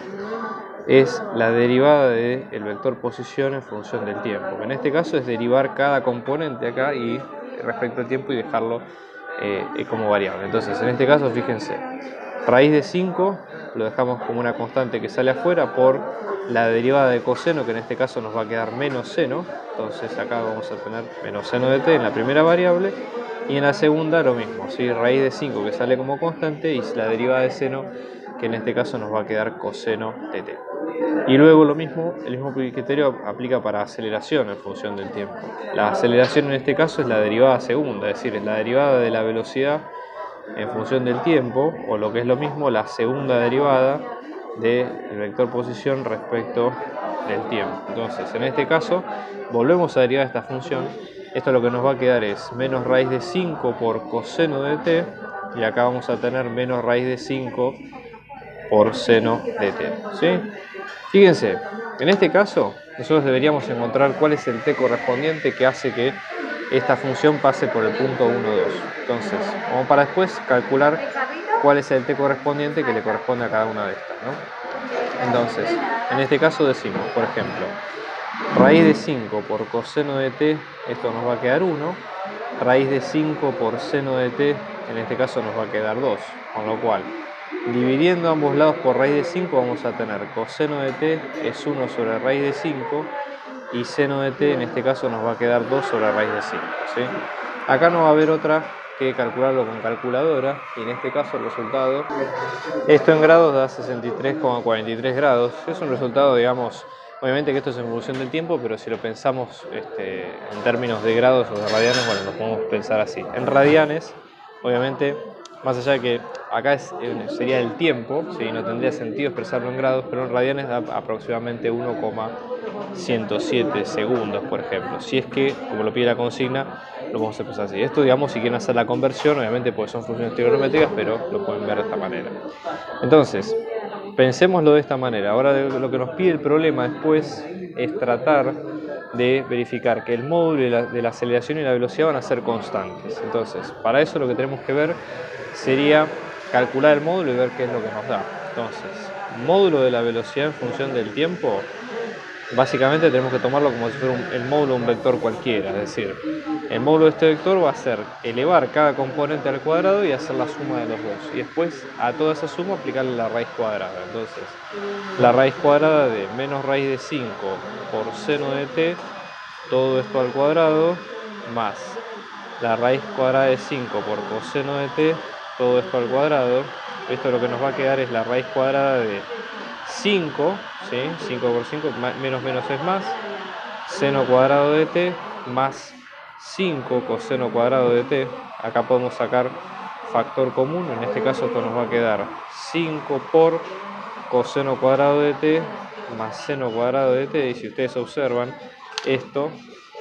es la derivada del vector posición en función del tiempo. En este caso es derivar cada componente acá y respecto al tiempo y dejarlo como variable. Entonces, en este caso, fíjense, raíz de 5 lo dejamos como una constante que sale afuera por la derivada de coseno, que en este caso nos va a quedar menos seno. Entonces acá vamos a tener menos seno de t en la primera variable, y en la segunda lo mismo, ¿sí? Raíz de 5 que sale como constante y la derivada de seno, que en este caso nos va a quedar coseno de t. Y luego lo mismo, el mismo criterio aplica para aceleración en función del tiempo. La aceleración en este caso es la derivada segunda, es decir, es la derivada de la velocidad en función del tiempo, o lo que es lo mismo, la segunda derivada del vector posición respecto del tiempo. Entonces, en este caso, volvemos a derivar esta función. Esto lo que nos va a quedar es menos raíz de 5 por coseno de t, y acá vamos a tener menos raíz de 5 por seno de t, ¿sí? Fíjense, en este caso, nosotros deberíamos encontrar cuál es el t correspondiente que hace que esta función pase por el punto 1, 2. Entonces, como para después calcular cuál es el t correspondiente que le corresponde a cada una de estas, ¿no? Entonces, en este caso decimos, por ejemplo, raíz de 5 por coseno de t, esto nos va a quedar 1. Raíz de 5 por seno de t, en este caso nos va a quedar 2. Con lo cual, dividiendo ambos lados por raíz de 5, vamos a tener coseno de t es 1 sobre raíz de 5, y seno de t en este caso nos va a quedar 2 sobre raíz de 5, ¿sí? Acá no va a haber otra que calcularlo con calculadora, y en este caso el resultado, esto en grados da 63,43 grados. Es un resultado, digamos, obviamente que esto es en función del tiempo, pero si lo pensamos en términos de grados o de radianes, bueno, lo podemos pensar así. En radianes, obviamente, más allá de que acá sería el tiempo, ¿sí? No tendría sentido expresarlo en grados, pero en radianes da aproximadamente 1,107 segundos, por ejemplo. Si es que, como lo pide la consigna, lo vamos a expresar así. Esto, digamos, si quieren hacer la conversión, obviamente porque son funciones trigonométricas, pero lo pueden ver de esta manera. Entonces, pensémoslo de esta manera. Ahora lo que nos pide el problema después es tratar de verificar que el módulo de la aceleración y la velocidad van a ser constantes. Entonces, para eso lo que tenemos que ver sería calcular el módulo y ver qué es lo que nos da. Entonces, módulo de la velocidad en función del tiempo, básicamente tenemos que tomarlo como si fuera el módulo de un vector cualquiera. Es decir, el módulo de este vector va a ser elevar cada componente al cuadrado y hacer la suma de los dos. Y después a toda esa suma aplicarle la raíz cuadrada. Entonces, la raíz cuadrada de menos raíz de 5 por seno de t, todo esto al cuadrado, más la raíz cuadrada de 5 por coseno de t, todo esto al cuadrado. Esto lo que nos va a quedar es la raíz cuadrada de 5, ¿sí? 5 por 5, menos menos es más, seno cuadrado de t, más 5 coseno cuadrado de t. Acá podemos sacar factor común, en este caso esto nos va a quedar 5 por coseno cuadrado de t más seno cuadrado de t, y si ustedes observan, esto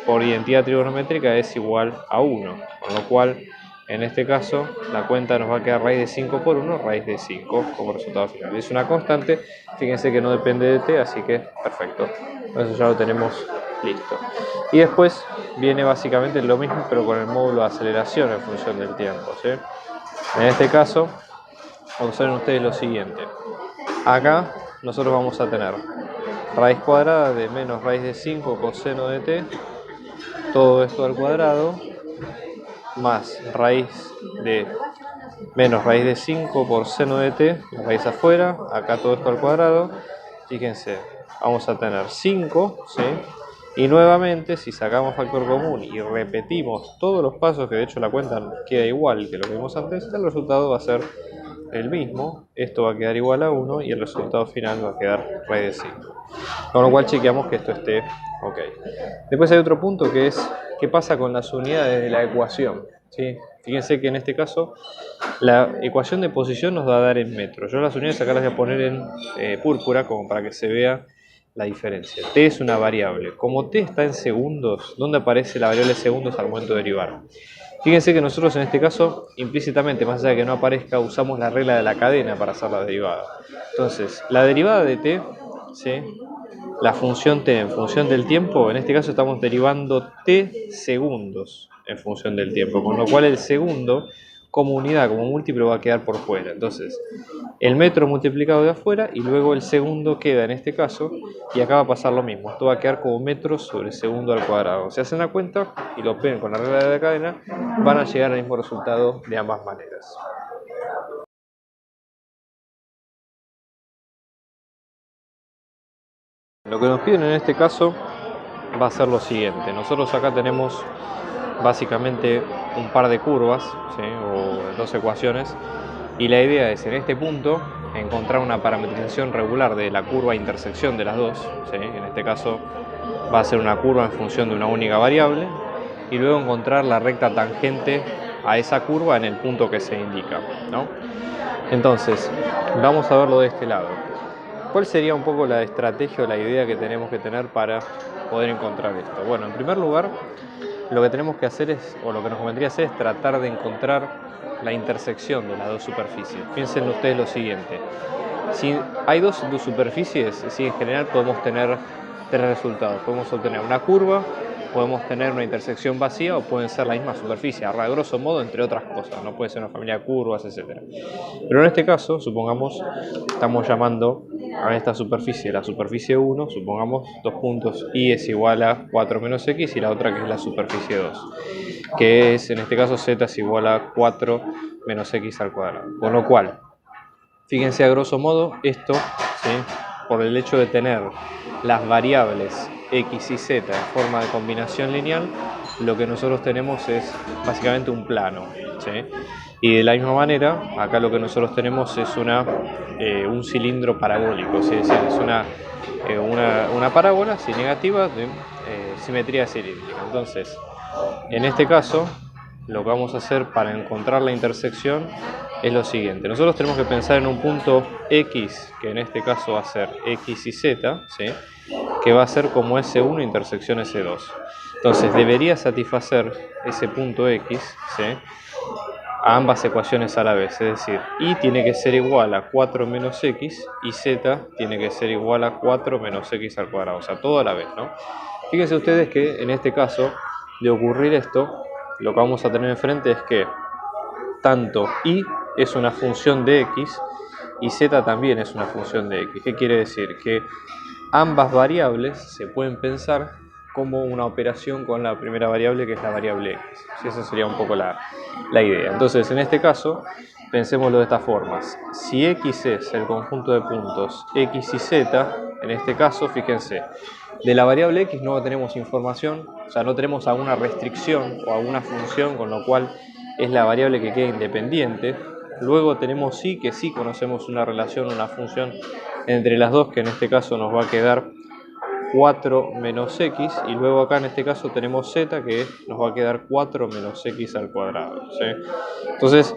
por identidad trigonométrica es igual a 1, con lo cual en este caso la cuenta nos va a quedar raíz de 5 por 1, raíz de 5 como resultado final. Es una constante, fíjense que no depende de t, así que perfecto, eso ya lo tenemos listo. Y después viene básicamente lo mismo, pero con el módulo de aceleración en función del tiempo, ¿sí? En este caso, observen ustedes lo siguiente. Acá nosotros vamos a tener raíz cuadrada de menos raíz de 5 coseno de t, todo esto al cuadrado, más raíz de menos raíz de 5 por seno de t, la raíz afuera, acá todo esto al cuadrado. Fíjense, vamos a tener 5, ¿sí? Y nuevamente, si sacamos factor común y repetimos todos los pasos, que de hecho la cuenta queda igual que lo que vimos antes, el resultado va a ser el mismo. Esto va a quedar igual a 1 y el resultado final va a quedar raíz de 5. Con lo cual chequeamos que esto esté ok. Después hay otro punto que es qué pasa con las unidades de la ecuación, ¿sí? Fíjense que en este caso la ecuación de posición nos va a dar en metros. Yo las unidades acá las voy a poner en púrpura como para que se vea la diferencia. T es una variable. Como T está en segundos, ¿dónde aparece la variable segundos al momento de derivar? Fíjense que nosotros en este caso, implícitamente, más allá de que no aparezca, usamos la regla de la cadena para hacer la derivada. Entonces, la derivada de T, ¿sí? La función t en función del tiempo, en este caso estamos derivando t segundos en función del tiempo, con lo cual el segundo como unidad, como múltiplo, va a quedar por fuera. Entonces, el metro multiplicado de afuera y luego el segundo queda en este caso, y acá va a pasar lo mismo. Esto va a quedar como metros sobre segundo al cuadrado. Si hacen la cuenta y lo ven con la regla de la cadena, van a llegar al mismo resultado de ambas maneras. Lo que nos piden en este caso va a ser lo siguiente. Nosotros acá tenemos básicamente un par de curvas, ¿sí? O dos ecuaciones, y la idea es en este punto encontrar una parametrización regular de la curva intersección de las dos, ¿sí? En este caso va a ser una curva en función de una única variable, y luego encontrar la recta tangente a esa curva en el punto que se indica, ¿no? Entonces, vamos a verlo de este lado. ¿Cuál sería un poco la estrategia o la idea que tenemos que tener para poder encontrar esto? Bueno, en primer lugar, lo que tenemos que hacer es, o lo que nos convendría hacer es tratar de encontrar la intersección de las dos superficies. Piensen ustedes lo siguiente. Si hay dos superficies, sí, en general podemos tener tres resultados. Podemos obtener una curva, podemos tener una intersección vacía o pueden ser la misma superficie, a grosso modo, entre otras cosas. No puede ser una familia de curvas, etc. Pero en este caso, supongamos, estamos llamando a esta superficie la superficie 1, supongamos dos puntos y es igual a 4 menos x y la otra que es la superficie 2, que es, en este caso, z es igual a 4 menos x al cuadrado. Con lo cual, fíjense a grosso modo, esto, ¿sí? Por el hecho de tener las variables x y z en forma de combinación lineal, lo que nosotros tenemos es básicamente un plano, ¿sí? Y de la misma manera, acá lo que nosotros tenemos es un cilindro parabólico, ¿sí? Es decir, es una parábola así negativa de simetría cilíndrica. Entonces, en este caso, lo que vamos a hacer para encontrar la intersección es lo siguiente. Nosotros tenemos que pensar en un punto X, que en este caso va a ser X y Z, ¿sí? Que va a ser como S1 intersección S2. Entonces debería satisfacer ese punto X, ¿sí? A ambas ecuaciones a la vez, es decir, Y tiene que ser igual a 4 menos X y Z tiene que ser igual a 4 menos X al cuadrado, o sea, todo a la vez, ¿no? Fíjense ustedes que en este caso, de ocurrir esto, lo que vamos a tener enfrente es que tanto Y es una función de X y Z también es una función de X. ¿Qué quiere decir? Que ambas variables se pueden pensar como una operación con la primera variable, que es la variable X. Esa sería un poco la idea. Entonces, en este caso, pensémoslo de esta forma. Si X es el conjunto de puntos X y Z, en este caso, fíjense, de la variable X no tenemos información, o sea, no tenemos alguna restricción o alguna función, con lo cual es la variable que queda independiente. Luego tenemos Y, que sí conocemos una relación, una función entre las dos, que en este caso nos va a quedar 4 menos x, y luego acá en este caso tenemos z, que nos va a quedar 4 menos x al cuadrado, ¿sí? Entonces,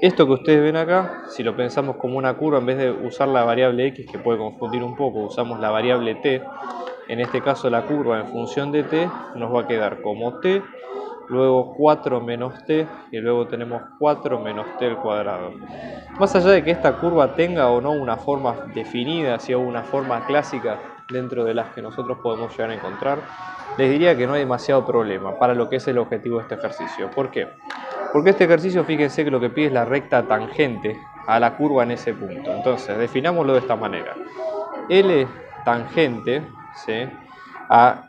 esto que ustedes ven acá, si lo pensamos como una curva, en vez de usar la variable x, que puede confundir un poco, usamos la variable t. En este caso la curva en función de t nos va a quedar como t, luego 4 menos t, y luego tenemos 4 menos t al cuadrado. Más allá de que esta curva tenga o no una forma definida, si o una forma clásica dentro de las que nosotros podemos llegar a encontrar, les diría que no hay demasiado problema para lo que es el objetivo de este ejercicio. ¿Por qué? Porque este ejercicio, fíjense que lo que pide es la recta tangente a la curva en ese punto. Entonces, definámoslo de esta manera. L tangente, ¿sí?,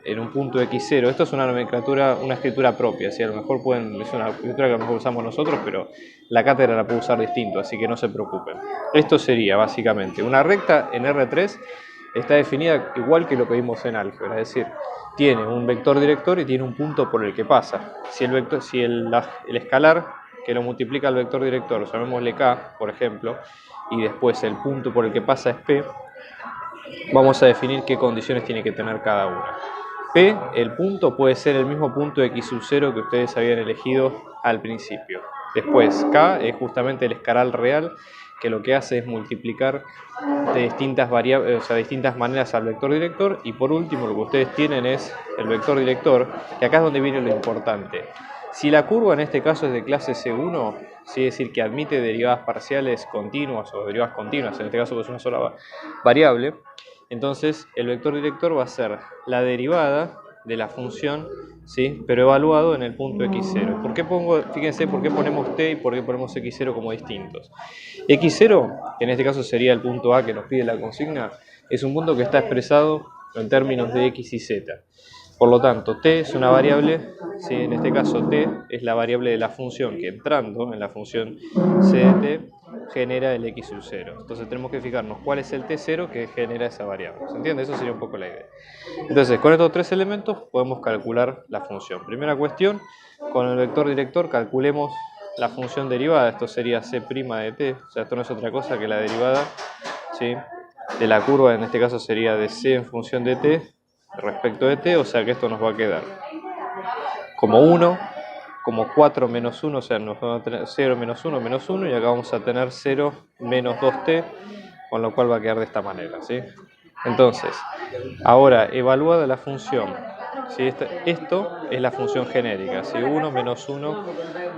en un punto x0. Esto es una nomenclatura, una escritura propia, ¿sí? A lo mejor es una escritura que a lo mejor usamos nosotros, pero la cátedra la puede usar distinto, así que no se preocupen. Esto sería básicamente una recta en R3, está definida igual que lo que vimos en álgebra, es decir, tiene un vector director y tiene un punto por el que pasa. Si el escalar que lo multiplica al vector director, llamémosle K, por ejemplo, y después el punto por el que pasa es P, vamos a definir qué condiciones tiene que tener cada una. P, el punto, puede ser el mismo punto x sub 0 que ustedes habían elegido al principio. Después, K es justamente el escalar real, que lo que hace es multiplicar de distintas variables, o sea, de distintas maneras al vector director. Y por último, lo que ustedes tienen es el vector director, que acá es donde viene lo importante. Si la curva en este caso es de clase C1, es decir, que admite derivadas parciales continuas o derivadas continuas, en este caso que es una sola variable, entonces el vector director va a ser la derivada de la función, ¿sí? Pero evaluado en el punto x0. Fíjense por qué ponemos t y por qué ponemos x0 como distintos. x0, que en este caso sería el punto A que nos pide la consigna, es un punto que está expresado en términos de x y z. Por lo tanto, t es una variable, ¿sí? En este caso t es la variable de la función que entrando en la función c de t genera el x sub 0. Entonces tenemos que fijarnos cuál es el t0 que genera esa variable. ¿Se entiende? Eso sería un poco la idea. Entonces, con estos tres elementos podemos calcular la función. Primera cuestión, con el vector director calculemos la función derivada. Esto sería c' de t, o sea, esto no es otra cosa que la derivada, ¿sí?, de la curva, en este caso sería de c en función de t respecto de t, o sea que esto nos va a quedar como 1, como 4 menos 1, o sea, nos va a tener 0 menos 1 menos 1, y acá vamos a tener 0 menos 2t, con lo cual va a quedar de esta manera, ¿sí? Entonces, ahora evaluada la función, ¿sí? Esto es la función genérica, ¿sí? 1 menos 1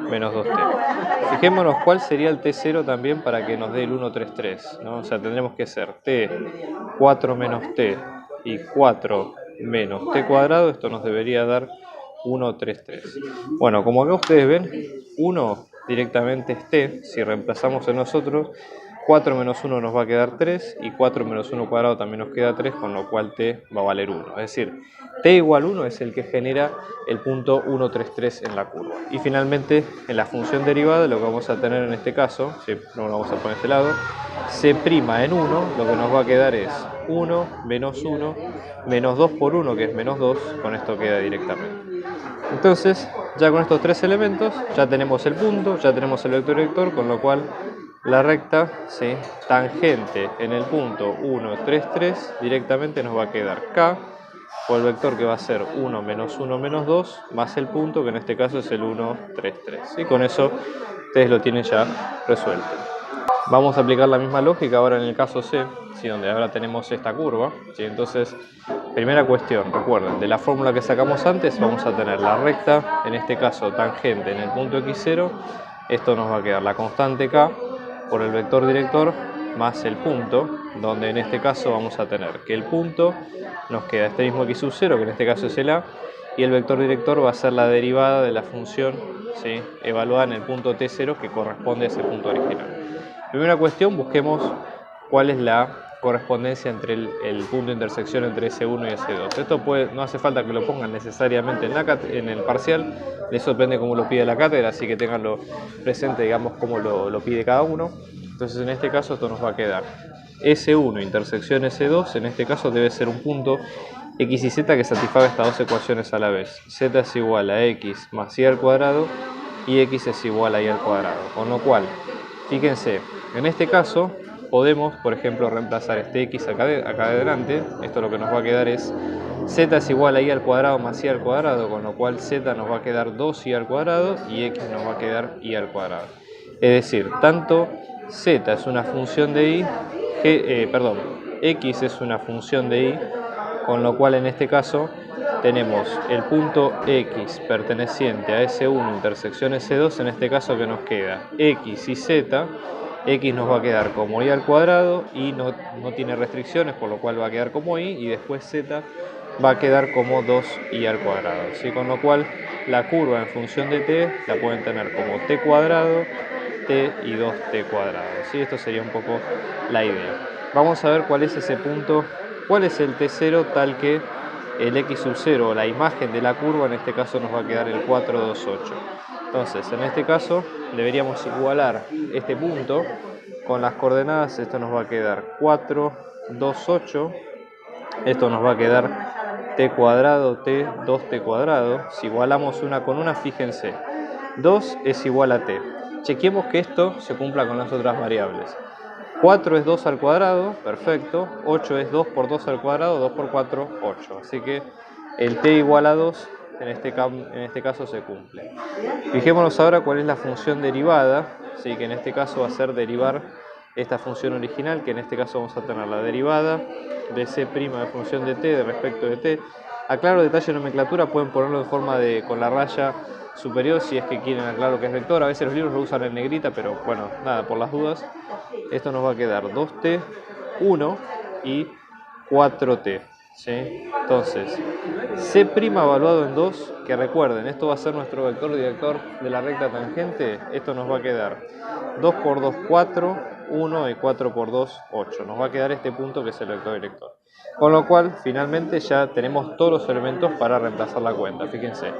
menos 2t. Fijémonos cuál sería el t0 también para que nos dé el 1, 3, 3, ¿no? O sea, tendremos que ser t, 4 menos t y 4 menos t cuadrado. Esto nos debería dar 1, 3, 3. Bueno, como acá ustedes ven, 1 directamente es t, si reemplazamos en nosotros, 4 menos 1 nos va a quedar 3 y 4 menos 1 cuadrado también nos queda 3, con lo cual t va a valer 1. Es decir, t igual 1 es el que genera el punto 1, 3, 3 en la curva. Y finalmente, en la función derivada, lo que vamos a tener en este caso, ¿sí?, no lo vamos a poner de este lado, c' en 1, lo que nos va a quedar es 1 menos 1 menos 2 por 1, que es menos 2, con esto queda directamente. Entonces, ya con estos tres elementos, ya tenemos el punto, ya tenemos el vector director, con lo cual la recta, ¿sí?, tangente en el punto 1, 3, 3, directamente nos va a quedar k por el vector que va a ser 1 menos 1 menos 2, más el punto, que en este caso es el 1, 3, 3. Y con eso ustedes lo tienen ya resuelto. Vamos a aplicar la misma lógica ahora en el caso C, ¿sí?, donde ahora tenemos esta curva, ¿sí? Entonces, primera cuestión, recuerden, de la fórmula que sacamos antes vamos a tener la recta, en este caso tangente en el punto x0, esto nos va a quedar la constante k por el vector director más el punto, donde en este caso vamos a tener que el punto nos queda este mismo x sub 0, que en este caso es el a, y el vector director va a ser la derivada de la función, ¿sí?, evaluada en el punto t0 que corresponde a ese punto original. Primera cuestión, busquemos cuál es la correspondencia entre el punto de intersección entre S1 y S2. Esto no hace falta que lo pongan necesariamente en el parcial, de eso depende cómo lo pide la cátedra, así que tenganlo presente, digamos, cómo lo pide cada uno. Entonces, en este caso, esto nos va a quedar S1 intersección S2, en este caso debe ser un punto x y z que satisfaga estas dos ecuaciones a la vez. Z es igual a x más y al cuadrado y x es igual a y al cuadrado, con lo cual, fíjense, en este caso podemos, por ejemplo, reemplazar este x acá de adelante. Esto lo que nos va a quedar es z es igual a y al cuadrado más y al cuadrado, con lo cual z nos va a quedar 2y al cuadrado y x nos va a quedar y al cuadrado. Es decir, tanto z es una función de y, x es una función de y, con lo cual en este caso tenemos el punto x perteneciente a S1 intersección S2, en este caso que nos queda x y z. X nos va a quedar como y al cuadrado, y no tiene restricciones, por lo cual va a quedar como y después z va a quedar como 2y al cuadrado, ¿sí? Con lo cual la curva en función de t la pueden tener como t cuadrado, t y 2t cuadrado, ¿sí? Esto sería un poco la idea. Vamos a ver cuál es ese punto, cuál es el t0 tal que el x sub 0, o la imagen de la curva, en este caso nos va a quedar el 4, 2, 8. Entonces, en este caso, deberíamos igualar este punto con las coordenadas. Esto nos va a quedar 4, 2, 8. Esto nos va a quedar t cuadrado, t, 2t cuadrado. Si igualamos una con una, fíjense, 2 es igual a t. Chequemos que esto se cumpla con las otras variables. 4 es 2 al cuadrado, perfecto. 8 es 2 por 2 al cuadrado, 2 por 4, 8. Así que el t igual a 2 en este caso se cumple. Fijémonos ahora cuál es la función derivada, ¿sí?, que en este caso va a ser derivar esta función original, que en este caso vamos a tener la derivada de c' de función de t de respecto de t. Aclaro detalle de nomenclatura, pueden ponerlo en forma de con la raya superior si es que quieren aclarar que es vector. A veces los libros lo usan en negrita, pero bueno, nada, por las dudas. Esto nos va a quedar 2t, 1 y 4t. ¿sí? Entonces, C' evaluado en 2, que recuerden, esto va a ser nuestro vector director de la recta tangente, esto nos va a quedar 2 por 2, 4, 1 y 4 por 2, 8. Nos va a quedar este punto que es el vector director. Con lo cual, finalmente ya tenemos todos los elementos para reemplazar la cuenta. Fíjense,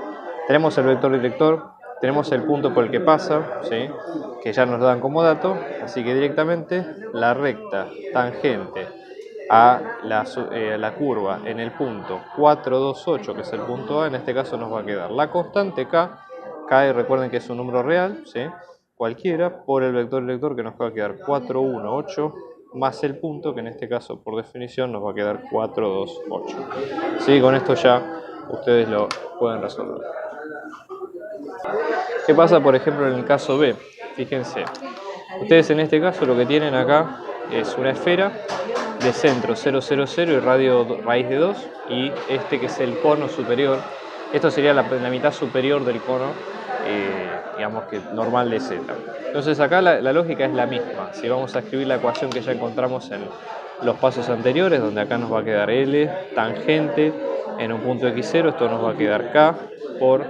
tenemos el vector director, tenemos el punto por el que pasa, ¿sí? Que ya nos dan como dato, así que directamente la recta tangente a la curva en el punto 4, 2, 8, que es el punto A, en este caso nos va a quedar la constante K, recuerden que es un número real, ¿sí? Cualquiera, por el vector director que nos va a quedar 4, 1, 8, más el punto que en este caso por definición nos va a quedar 4, 2, 8. ¿Sí? Con esto ya ustedes lo pueden resolver. ¿Qué pasa por ejemplo en el caso B? Fíjense, ustedes en este caso lo que tienen acá es una esfera de centro 0, 0, 0 y radio raíz de 2, y este que es el cono superior, esto sería la mitad superior del cono, digamos que normal de Z. Entonces acá la lógica es la misma. Si vamos a escribir la ecuación que ya encontramos en los pasos anteriores, donde acá nos va a quedar L tangente en un punto x0, esto nos va a quedar K por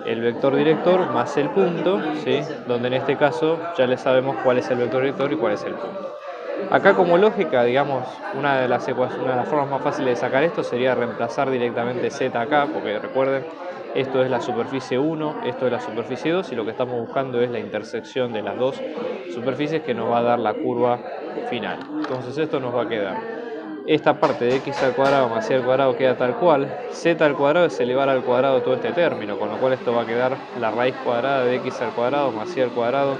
el vector director más el punto, ¿sí? Donde en este caso ya le sabemos cuál es el vector director y cuál es el punto. Acá como lógica, digamos, una de las formas más fáciles de sacar esto sería reemplazar directamente Z acá, porque recuerden, esto es la superficie 1, esto es la superficie 2, y lo que estamos buscando es la intersección de las dos superficies que nos va a dar la curva final. Entonces esto nos va a quedar, esta parte de x al cuadrado más y al cuadrado queda tal cual, z al cuadrado es elevar al cuadrado todo este término, con lo cual esto va a quedar la raíz cuadrada de x al cuadrado más y al cuadrado,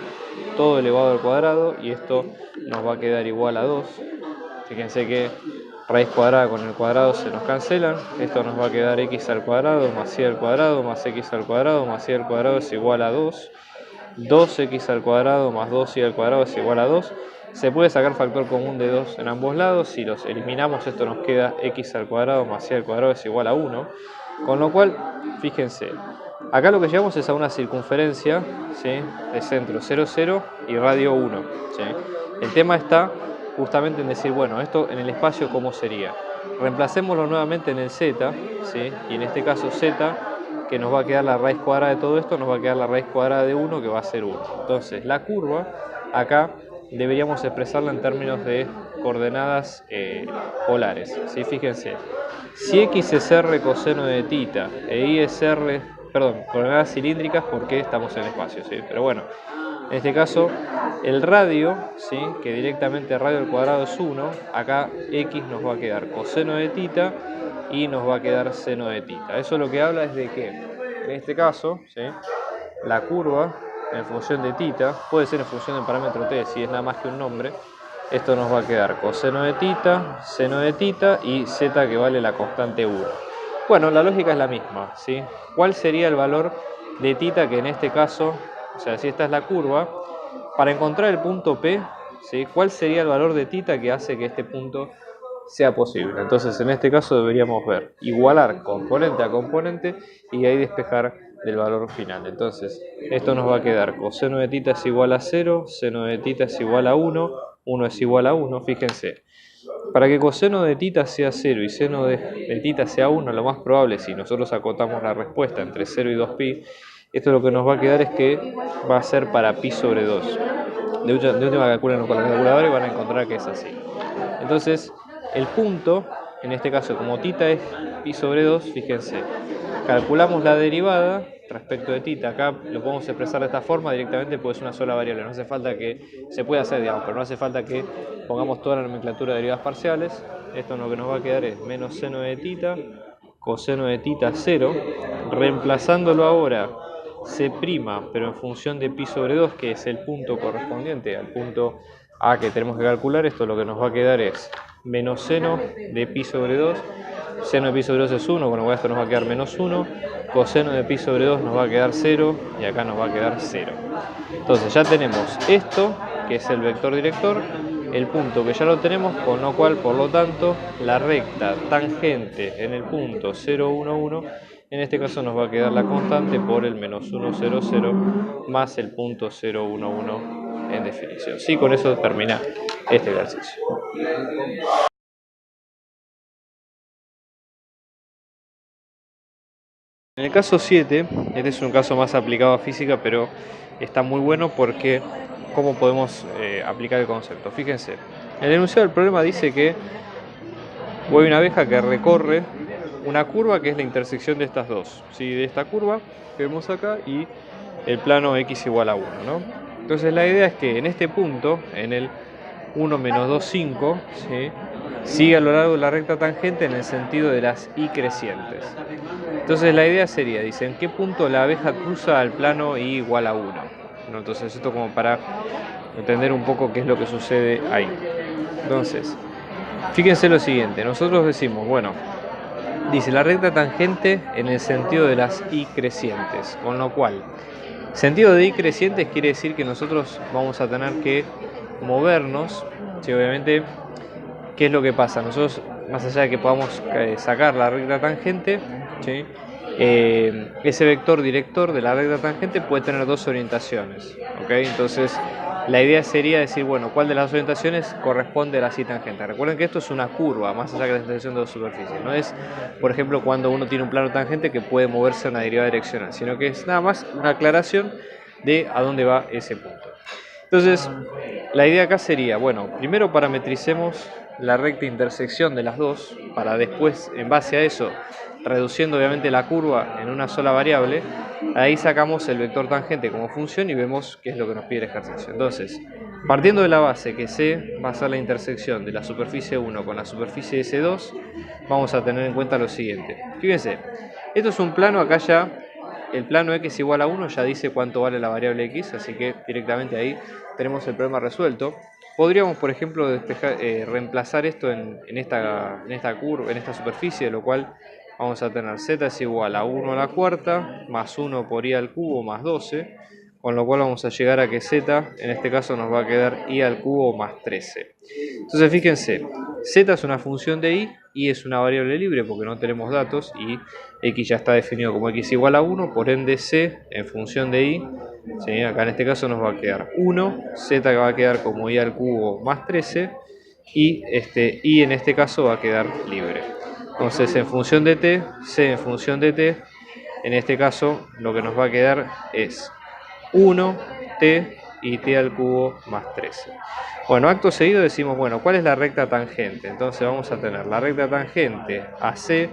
todo elevado al cuadrado, y esto nos va a quedar igual a 2. Fíjense que raíz cuadrada con el cuadrado se nos cancelan, esto nos va a quedar x al cuadrado más y al cuadrado más x al cuadrado más y al cuadrado es igual a 2. 2x al cuadrado más 2y al cuadrado es igual a 2. Se puede sacar factor común de 2 en ambos lados. Si los eliminamos, esto nos queda x al cuadrado más y al cuadrado es igual a 1. Con lo cual, fíjense, acá lo que llegamos es a una circunferencia, ¿sí? De centro 0, 0 y radio 1. ¿Sí? El tema está justamente en decir, bueno, esto en el espacio, ¿cómo sería? Reemplacémoslo nuevamente en el z, ¿sí? Y en este caso z, que nos va a quedar la raíz cuadrada de todo esto, nos va a quedar la raíz cuadrada de 1, que va a ser 1. Entonces, la curva, acá deberíamos expresarla en términos de coordenadas polares. ¿Sí? Fíjense, si x es r coseno de θ e y es r, perdón, coordenadas cilíndricas porque estamos en espacio, ¿sí? Pero bueno, en este caso, el radio, ¿sí? Que directamente radio al cuadrado es 1, acá x nos va a quedar coseno de θ y nos va a quedar seno de θ. Eso lo que habla es de que, en este caso, ¿sí? La curva en función de θ, puede ser en función del parámetro t, si es nada más que un nombre, esto nos va a quedar coseno de θ, seno de θ y z, que vale la constante 1. Bueno, la lógica es la misma, ¿sí? ¿Cuál sería el valor de θ que en este caso, o sea, si esta es la curva, para encontrar el punto P, ¿sí? ¿Cuál sería el valor de θ que hace que este punto sea posible? Entonces, en este caso deberíamos ver, igualar componente a componente y ahí despejar del valor final. Entonces, esto nos va a quedar coseno de θ es igual a 0, seno de θ es igual a 1, 1 es igual a 1, fíjense. Para que coseno de θ sea 0 y seno de θ sea 1, lo más probable, si nosotros acotamos la respuesta entre 0 y 2pi, esto lo que nos va a quedar es que va a ser para pi sobre 2. De última calculen con la calculadora y van a encontrar que es así. Entonces, el punto, en este caso como θ es pi sobre 2, fíjense, calculamos la derivada respecto de θ, acá lo podemos expresar de esta forma directamente porque es una sola variable, no hace falta que, se puede hacer, digamos, pero no hace falta que pongamos toda la nomenclatura de derivadas parciales. Esto lo que nos va a quedar es menos seno de θ, coseno de θ 0, reemplazándolo ahora C', pero en función de pi sobre 2, que es el punto correspondiente al punto A que tenemos que calcular, esto lo que nos va a quedar es menos seno de pi sobre 2, seno de pi sobre 2 es 1, con lo cual esto nos va a quedar menos 1, coseno de pi sobre 2 nos va a quedar 0, y acá nos va a quedar 0. Entonces ya tenemos esto, que es el vector director, el punto que ya lo tenemos, con lo cual, por lo tanto, la recta tangente en el punto 0, 1, 1, en este caso nos va a quedar la constante por el menos 1, 0, 0, más el punto 0, 1, 1 en definición. Sí, con eso termina este ejercicio. En el caso 7, este es un caso más aplicado a física, pero está muy bueno porque cómo podemos aplicar el concepto. Fíjense, el enunciado del problema dice que hay una abeja que recorre una curva que es la intersección de estas dos, ¿sí? De esta curva que vemos acá y el plano x igual a 1, ¿no? Entonces la idea es que en este punto, en el 1 menos 2, 5, ¿sí? Sigue a lo largo de la recta tangente en el sentido de las y crecientes. Entonces la idea sería, dice, ¿en qué punto la abeja cruza al plano y igual a 1? ¿No? Entonces esto como para entender un poco qué es lo que sucede ahí. Entonces, fíjense lo siguiente, nosotros decimos, bueno, dice la recta tangente en el sentido de las y crecientes, con lo cual, sentido de y crecientes quiere decir que nosotros vamos a tener que movernos, ¿sí? Obviamente, ¿qué es lo que pasa? Nosotros, más allá de que podamos sacar la recta tangente, ¿sí? Ese vector director de la recta tangente puede tener dos orientaciones, ¿ok? Entonces, la idea sería decir, bueno, ¿cuál de las dos orientaciones corresponde a la y tangente? Recuerden que esto es una curva, más allá de la intersección de dos superficies. No es, por ejemplo, cuando uno tiene un plano tangente que puede moverse en una derivada direccional, sino que es nada más una aclaración de a dónde va ese punto. Entonces, la idea acá sería, bueno, primero parametricemos la recta intersección de las dos, para después, en base a eso, reduciendo obviamente la curva en una sola variable, ahí sacamos el vector tangente como función y vemos qué es lo que nos pide el ejercicio. Entonces, partiendo de la base que C va a ser la intersección de la superficie 1 con la superficie S2, vamos a tener en cuenta lo siguiente. Fíjense, esto es un plano, acá ya el plano x igual a 1 ya dice cuánto vale la variable x, así que directamente ahí tenemos el problema resuelto. Podríamos, por ejemplo, reemplazar esto en esta curva, en esta superficie, lo cual vamos a tener z es igual a 1 a la cuarta, más 1 por i al cubo, más 12, con lo cual vamos a llegar a que z, en este caso nos va a quedar i al cubo más 13. Entonces fíjense, z es una función de i es una variable libre porque no tenemos datos, y x ya está definido como x igual a 1, por ende c en función de i, ¿sí? Acá en este caso nos va a quedar 1, z que va a quedar como i al cubo más 13, y i en este caso va a quedar libre. Entonces en función de t, c en función de t, en este caso lo que nos va a quedar es 1, t y t al cubo más 13. Bueno, acto seguido decimos, bueno, ¿cuál es la recta tangente? Entonces vamos a tener la recta tangente a c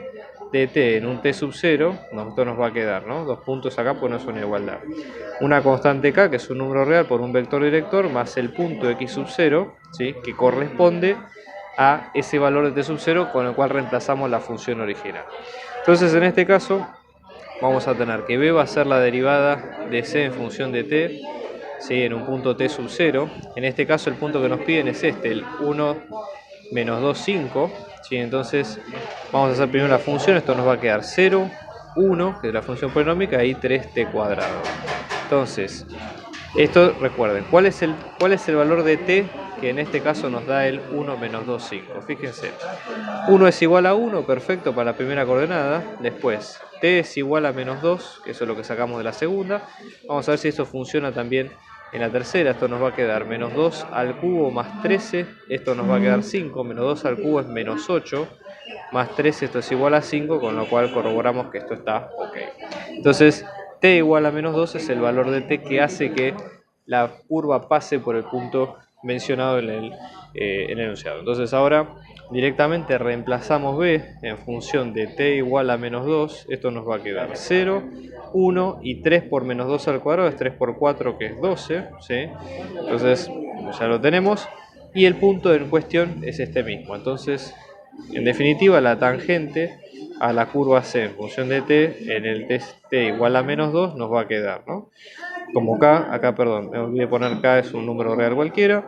de t en un t sub 0, esto nos va a quedar, ¿no? Dos puntos acá pues no es una igualdad. Una constante k, que es un número real por un vector director, más el punto x sub 0, ¿sí? Que corresponde a ese valor de t sub 0 con el cual reemplazamos la función original. Entonces en este caso vamos a tener que b va a ser la derivada de c en función de t, ¿sí? En un punto t sub 0. En este caso el punto que nos piden es este, el 1 menos 2, 5. ¿Sí? Entonces vamos a hacer primero la función, esto nos va a quedar 0, 1, que es la función polinómica, y 3t cuadrado. Entonces, esto recuerden, ¿cuál es el valor de t? Que en este caso nos da el 1 menos 2, 5. Fíjense, 1 es igual a 1, perfecto para la primera coordenada. Después, t es igual a menos 2, que eso es lo que sacamos de la segunda. Vamos a ver si esto funciona también en la tercera. Esto nos va a quedar menos 2 al cubo más 13. Esto nos va a quedar 5. Menos 2 al cubo es menos 8. Más 13, esto es igual a 5, con lo cual corroboramos que esto está ok. Entonces, t igual a menos 2 es el valor de t que hace que la curva pase por el punto mencionado en el enunciado. Entonces ahora directamente reemplazamos b en función de t igual a menos 2. Esto nos va a quedar 0, 1 y 3 por menos 2 al cuadrado es 3 por 4, que es 12. ¿Sí? Entonces ya lo tenemos. Y el punto en cuestión es este mismo. Entonces, en definitiva, la tangente a la curva C en función de t, en el test t igual a menos 2, nos va a quedar, ¿no? Como k, acá perdón, me olvidé poner k, es un número real cualquiera,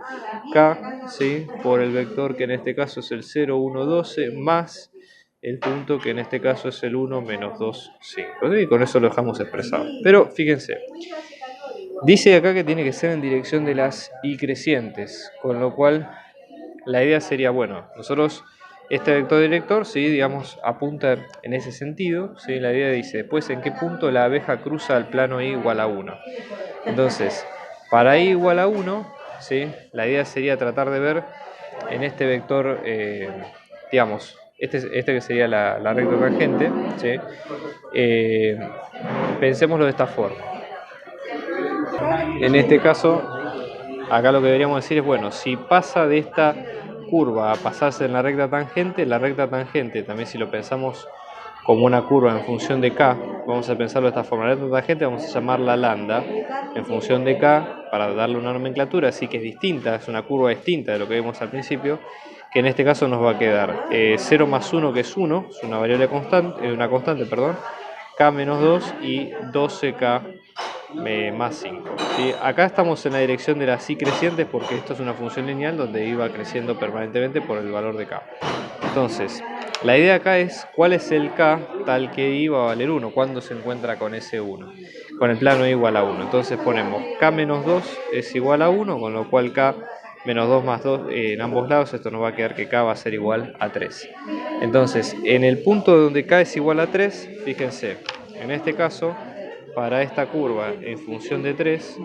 k, ¿sí? Por el vector que en este caso es el 0, 1, 12, más el punto que en este caso es el 1, menos 2, 5. Y con eso lo dejamos expresado. Pero fíjense, dice acá que tiene que ser en dirección de las y crecientes, con lo cual la idea sería, bueno, nosotros este vector director, ¿sí? Digamos, apunta en ese sentido, ¿sí? La idea dice, después en qué punto la abeja cruza el plano i igual a 1. Entonces, para i igual a 1, ¿sí? La idea sería tratar de ver en este vector, digamos, este que sería la recta tangente, ¿sí? Pensémoslo de esta forma. En este caso, acá lo que deberíamos decir es, bueno, si pasa de esta curva a pasarse en la recta tangente, también si lo pensamos como una curva en función de k, vamos a pensarlo de esta forma. La recta tangente vamos a llamarla lambda en función de k para darle una nomenclatura, así que es distinta, es una curva distinta de lo que vimos al principio, que en este caso nos va a quedar 0 más 1, que es 1, es una variable constante, k menos 2 y 12k más 5. ¿Sí? Acá estamos en la dirección de las y crecientes porque esto es una función lineal donde iba creciendo permanentemente por el valor de k. Entonces, la idea acá es cuál es el k tal que i va a valer 1, cuando se encuentra con ese 1, con el plano igual a 1. Entonces ponemos k menos 2 es igual a 1, con lo cual k menos 2 más 2 en ambos lados, esto nos va a quedar que k va a ser igual a 3. Entonces, en el punto donde k es igual a 3, fíjense, en este caso, para esta curva en función de 3,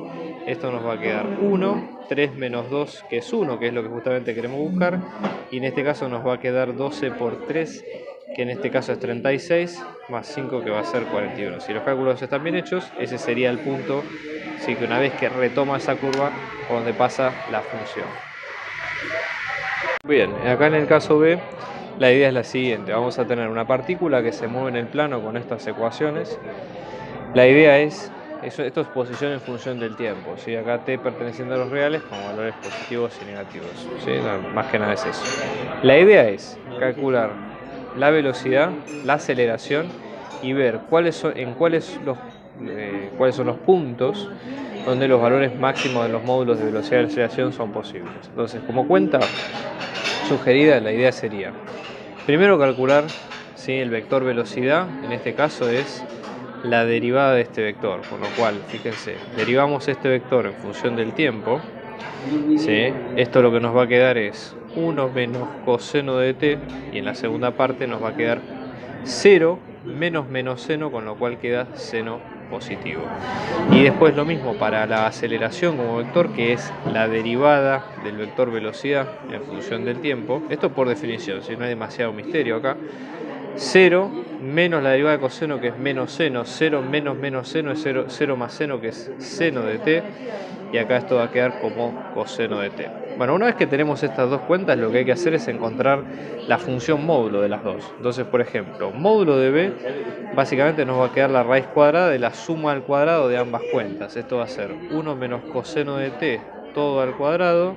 esto nos va a quedar 1, 3 menos 2 que es 1, que es lo que justamente queremos buscar, y en este caso nos va a quedar 12 por 3, que en este caso es 36, más 5 que va a ser 41. Si los cálculos están bien hechos, ese sería el punto, sí, que una vez que retoma esa curva, donde pasa la función. Bien, acá en el caso B, la idea es la siguiente. Vamos a tener una partícula que se mueve en el plano con estas ecuaciones. La idea es, esto es posición en función del tiempo, ¿sí? Acá t perteneciendo a los reales con valores positivos y negativos, ¿sí? No, más que nada es eso. La idea es calcular la velocidad, la aceleración y ver cuáles son los puntos donde los valores máximos de los módulos de velocidad y aceleración son posibles. Entonces, como cuenta sugerida, la idea sería primero calcular, ¿sí?, el vector velocidad, en este caso es la derivada de este vector, con lo cual, fíjense, derivamos este vector en función del tiempo, ¿sí? Esto lo que nos va a quedar es 1 menos coseno de t, y en la segunda parte nos va a quedar 0 menos seno, con lo cual queda seno positivo. Y después lo mismo para la aceleración como vector, que es la derivada del vector velocidad en función del tiempo. Esto por definición, si no hay demasiado misterio acá. 0 menos la derivada de coseno, que es menos seno, 0 menos seno es 0 más seno, que es seno de t, y acá esto va a quedar como coseno de t. Bueno, una vez que tenemos estas dos cuentas, lo que hay que hacer es encontrar la función módulo de las dos. Entonces, por ejemplo, módulo de b, básicamente nos va a quedar la raíz cuadrada de la suma al cuadrado de ambas cuentas. Esto va a ser 1 menos coseno de t todo al cuadrado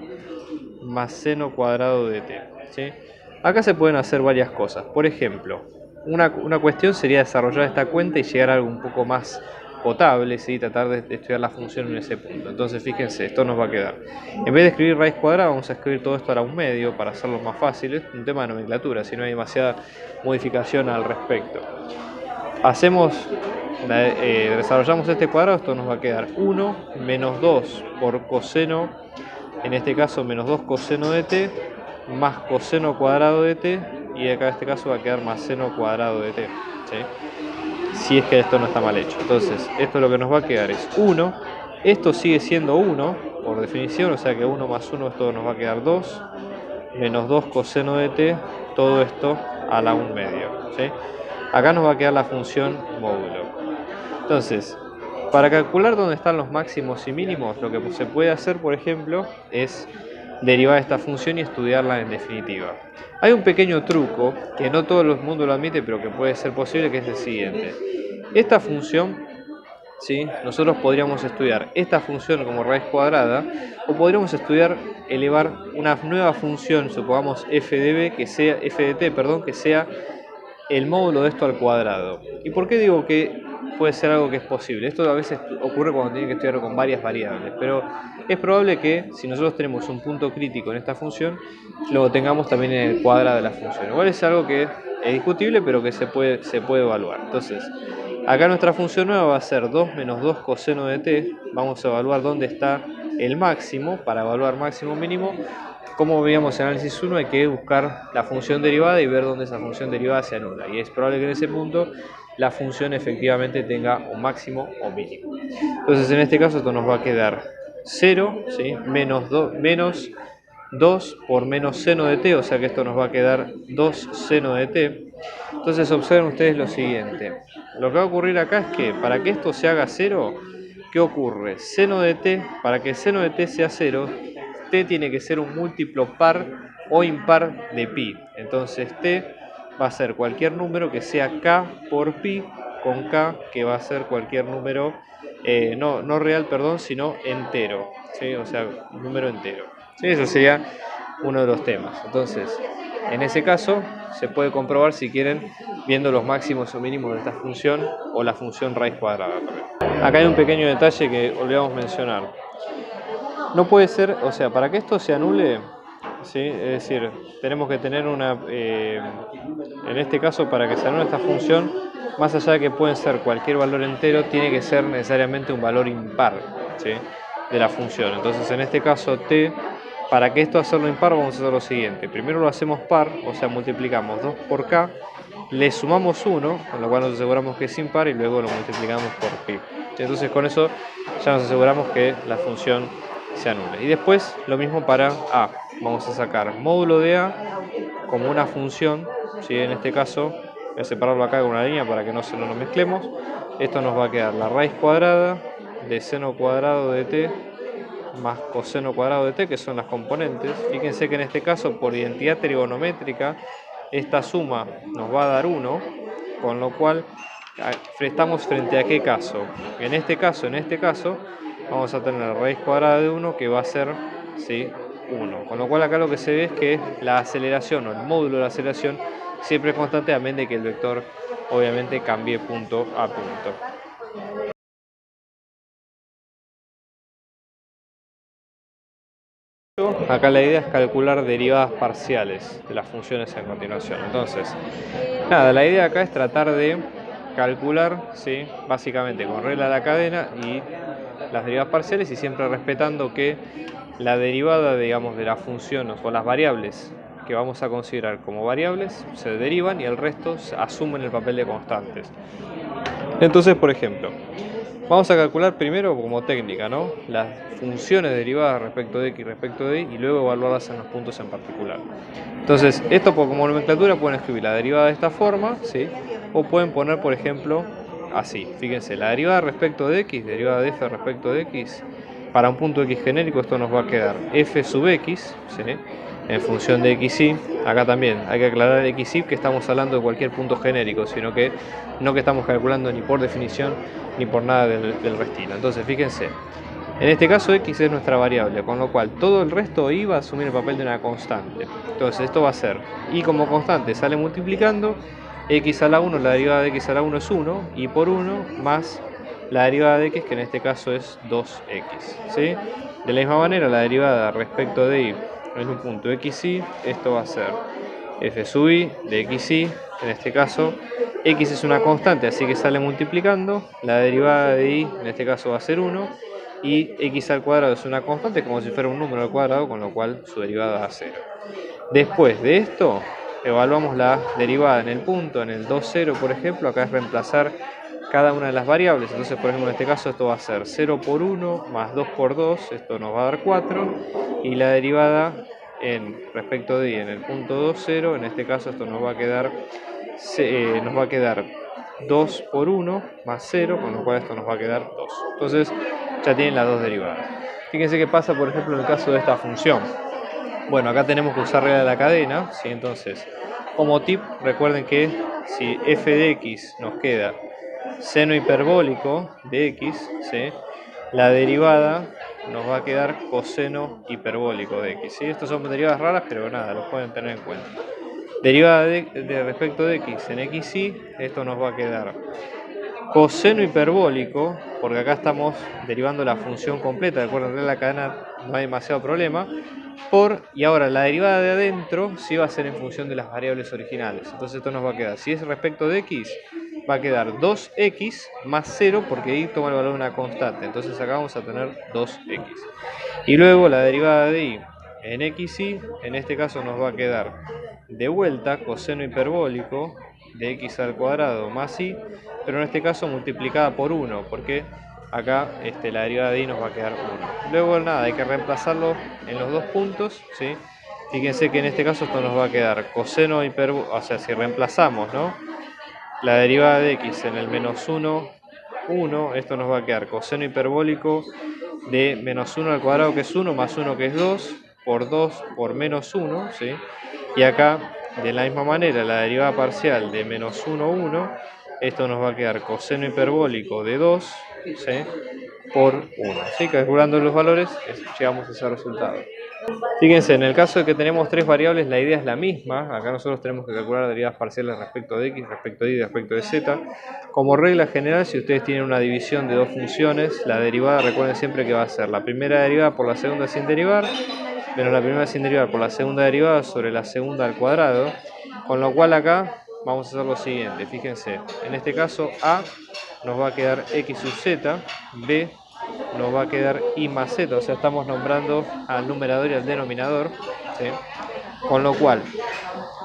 más seno cuadrado de t, ¿sí? Acá se pueden hacer varias cosas. Por ejemplo, una cuestión sería desarrollar esta cuenta y llegar a algo un poco más potable, ¿sí? Tratar de estudiar la función en ese punto. Entonces, fíjense, esto nos va a quedar. En vez de escribir raíz cuadrada, vamos a escribir todo esto a la 1/2 para hacerlo más fácil. Es un tema de nomenclatura, si no hay demasiada modificación al respecto. Desarrollamos este cuadrado, esto nos va a quedar 1 menos 2 por coseno, en este caso menos 2 coseno de t, más coseno cuadrado de t, y acá en este caso va a quedar más seno cuadrado de t, ¿sí? Si es que esto no está mal hecho. Entonces, esto lo que nos va a quedar es 1, esto sigue siendo 1 por definición, o sea que 1 más 1, esto nos va a quedar 2, menos 2 coseno de t, todo esto a la 1/2, ¿sí? Acá nos va a quedar la función módulo. Entonces, para calcular dónde están los máximos y mínimos, lo que se puede hacer, por ejemplo, es derivar esta función y estudiarla en definitiva. Hay un pequeño truco que no todo el mundo lo admite, pero que puede ser posible, que es el siguiente. Esta función, ¿sí?, nosotros podríamos estudiar esta función como raíz cuadrada, o podríamos elevar una nueva función, supongamos f de t, que sea el módulo de esto al cuadrado. ¿Y por qué digo que puede ser algo que es posible? Esto a veces ocurre cuando tienen que estudiar con varias variables, pero es probable que si nosotros tenemos un punto crítico en esta función, lo tengamos también en el cuadrado de la función. Igual es algo que es discutible, pero que se puede evaluar. Entonces, acá nuestra función nueva va a ser 2 menos 2 coseno de t. Vamos a evaluar dónde está el máximo. Para evaluar máximo mínimo, como veíamos en análisis 1, hay que buscar la función derivada y ver dónde esa función derivada se anula. Y es probable que en ese punto la función efectivamente tenga un máximo o mínimo. Entonces, en este caso, esto nos va a quedar 0, ¿sí?, menos 2 por menos seno de t, o sea que esto nos va a quedar 2 seno de t. Entonces observen ustedes lo siguiente. Lo que va a ocurrir acá es que para que esto se haga 0, ¿qué ocurre? Seno de t, para que seno de t sea 0, t tiene que ser un múltiplo par o impar de pi. Entonces t va a ser cualquier número que sea k por pi, con k que va a ser cualquier número, no real, perdón, sino entero, ¿sí? O sea, un número entero. ¿Sí? Eso sería uno de los temas. Entonces, en ese caso, se puede comprobar si quieren viendo los máximos o mínimos de esta función o la función raíz cuadrada también. Acá hay un pequeño detalle que olvidamos mencionar. No puede ser, o sea, para que esto se anule, ¿sí? Es decir, tenemos que tener una, en este caso, para que se anule esta función, más allá de que pueden ser cualquier valor entero, tiene que ser necesariamente un valor impar, ¿sí? De la función. Entonces, en este caso, t, para que esto hacerlo impar, vamos a hacer lo siguiente. Primero lo hacemos par, o sea, multiplicamos 2 por k, le sumamos 1, con lo cual nos aseguramos que es impar, y luego lo multiplicamos por pi. Entonces, con eso ya nos aseguramos que la función se anule. Y después lo mismo para a. Vamos a sacar módulo de a como una función, ¿sí? En este caso voy a separarlo acá con una línea para que no se nos mezclemos. Esto nos va a quedar la raíz cuadrada de seno cuadrado de t más coseno cuadrado de t, que son las componentes. Fíjense que en este caso, por identidad trigonométrica, esta suma nos va a dar 1, con lo cual estamos frente a qué caso. En este caso, vamos a tener la raíz cuadrada de 1 que va a ser, ¿sí?, 1. Con lo cual acá lo que se ve es que la aceleración o el módulo de la aceleración siempre es constante, a menos de que el vector obviamente cambie punto a punto. Acá la idea es calcular derivadas parciales de las funciones en continuación. Entonces, nada, la idea acá es tratar de calcular, ¿sí?, básicamente con regla de la cadena y las derivadas parciales, y siempre respetando que la derivada, digamos, de las funciones o las variables que vamos a considerar como variables se derivan y el resto asumen el papel de constantes. Entonces, por ejemplo, vamos a calcular primero como técnica, ¿no?, las funciones derivadas respecto de x y respecto de y, luego evaluarlas en los puntos en particular. Entonces, esto como nomenclatura pueden escribir la derivada de esta forma, ¿sí?, o pueden poner, por ejemplo, así. Fíjense, la derivada respecto de x, derivada de f respecto de x, para un punto x genérico esto nos va a quedar f sub x, ¿sí?, en función de xy. Acá también hay que aclarar xy que estamos hablando de cualquier punto genérico, sino que no que estamos calculando ni por definición ni por nada del restilo. Entonces, fíjense, en este caso x es nuestra variable, con lo cual todo el resto y va a asumir el papel de una constante. Entonces esto va a ser y como constante sale multiplicando x a la 1, la derivada de x a la 1 es 1, y por 1 más la derivada de x, que en este caso es 2x, ¿sí? De la misma manera, la derivada respecto de y en un punto xy, esto va a ser f sub y de xy. En este caso x es una constante, así que sale multiplicando. La derivada de y en este caso va a ser 1, y x al cuadrado es una constante, como si fuera un número al cuadrado, con lo cual su derivada va a 0. Después de esto evaluamos la derivada en el punto, en el 2, 0, por ejemplo. Acá es reemplazar cada una de las variables. Entonces, por ejemplo, en este caso esto va a ser 0 por 1 más 2 por 2, esto nos va a dar 4, y la derivada en respecto de y en el punto 2, 0, en este caso esto nos va a quedar 2 por 1 más 0, con lo cual esto nos va a quedar 2. Entonces ya tienen las dos derivadas. Fíjense qué pasa, por ejemplo, en el caso de esta función. Bueno, acá tenemos que usar regla de la cadena, ¿sí? Entonces, como tip, recuerden que si f de x nos queda seno hiperbólico de x, ¿sí?, la derivada nos va a quedar coseno hiperbólico de x, ¿sí? Estas son derivadas raras, pero nada, los pueden tener en cuenta. Derivada de respecto de x en xy, esto nos va a quedar coseno hiperbólico, porque acá estamos derivando la función completa. Recuerden que en la cadena no hay demasiado problema. Y ahora la derivada de adentro sí va a ser en función de las variables originales. Entonces esto nos va a quedar, si es respecto de x, va a quedar 2x más 0, porque y toma el valor de una constante. Entonces acá vamos a tener 2x. Y luego la derivada de y en xy, en este caso nos va a quedar de vuelta coseno hiperbólico de x al cuadrado más y, pero en este caso multiplicada por 1, porque acá la derivada de y nos va a quedar 1. Luego nada, hay que reemplazarlo en los dos puntos, ¿sí? Fíjense que en este caso esto nos va a quedar coseno hiperbólico, o sea, si reemplazamos, ¿no?, la derivada de x en el menos 1, 1, esto nos va a quedar coseno hiperbólico de menos 1 al cuadrado, que es 1, más 1, que es 2 por menos 1, ¿sí? Y acá, de la misma manera, la derivada parcial de menos 1, 1, esto nos va a quedar coseno hiperbólico de 2, ¿sí?, por 1. ¿Sí? Calculando los valores, llegamos a ese resultado. Fíjense, en el caso de que tenemos tres variables, la idea es la misma. Acá nosotros tenemos que calcular derivadas parciales respecto de x, respecto de y, respecto de z. Como regla general, si ustedes tienen una división de dos funciones, la derivada, recuerden siempre que va a ser la primera derivada por la segunda sin derivar, menos la primera sin derivar por la segunda derivada sobre la segunda al cuadrado. Con lo cual acá vamos a hacer lo siguiente. Fíjense, en este caso a nos va a quedar x sub z, b nos va a quedar y más z, o sea, estamos nombrando al numerador y al denominador, ¿sí? Con lo cual,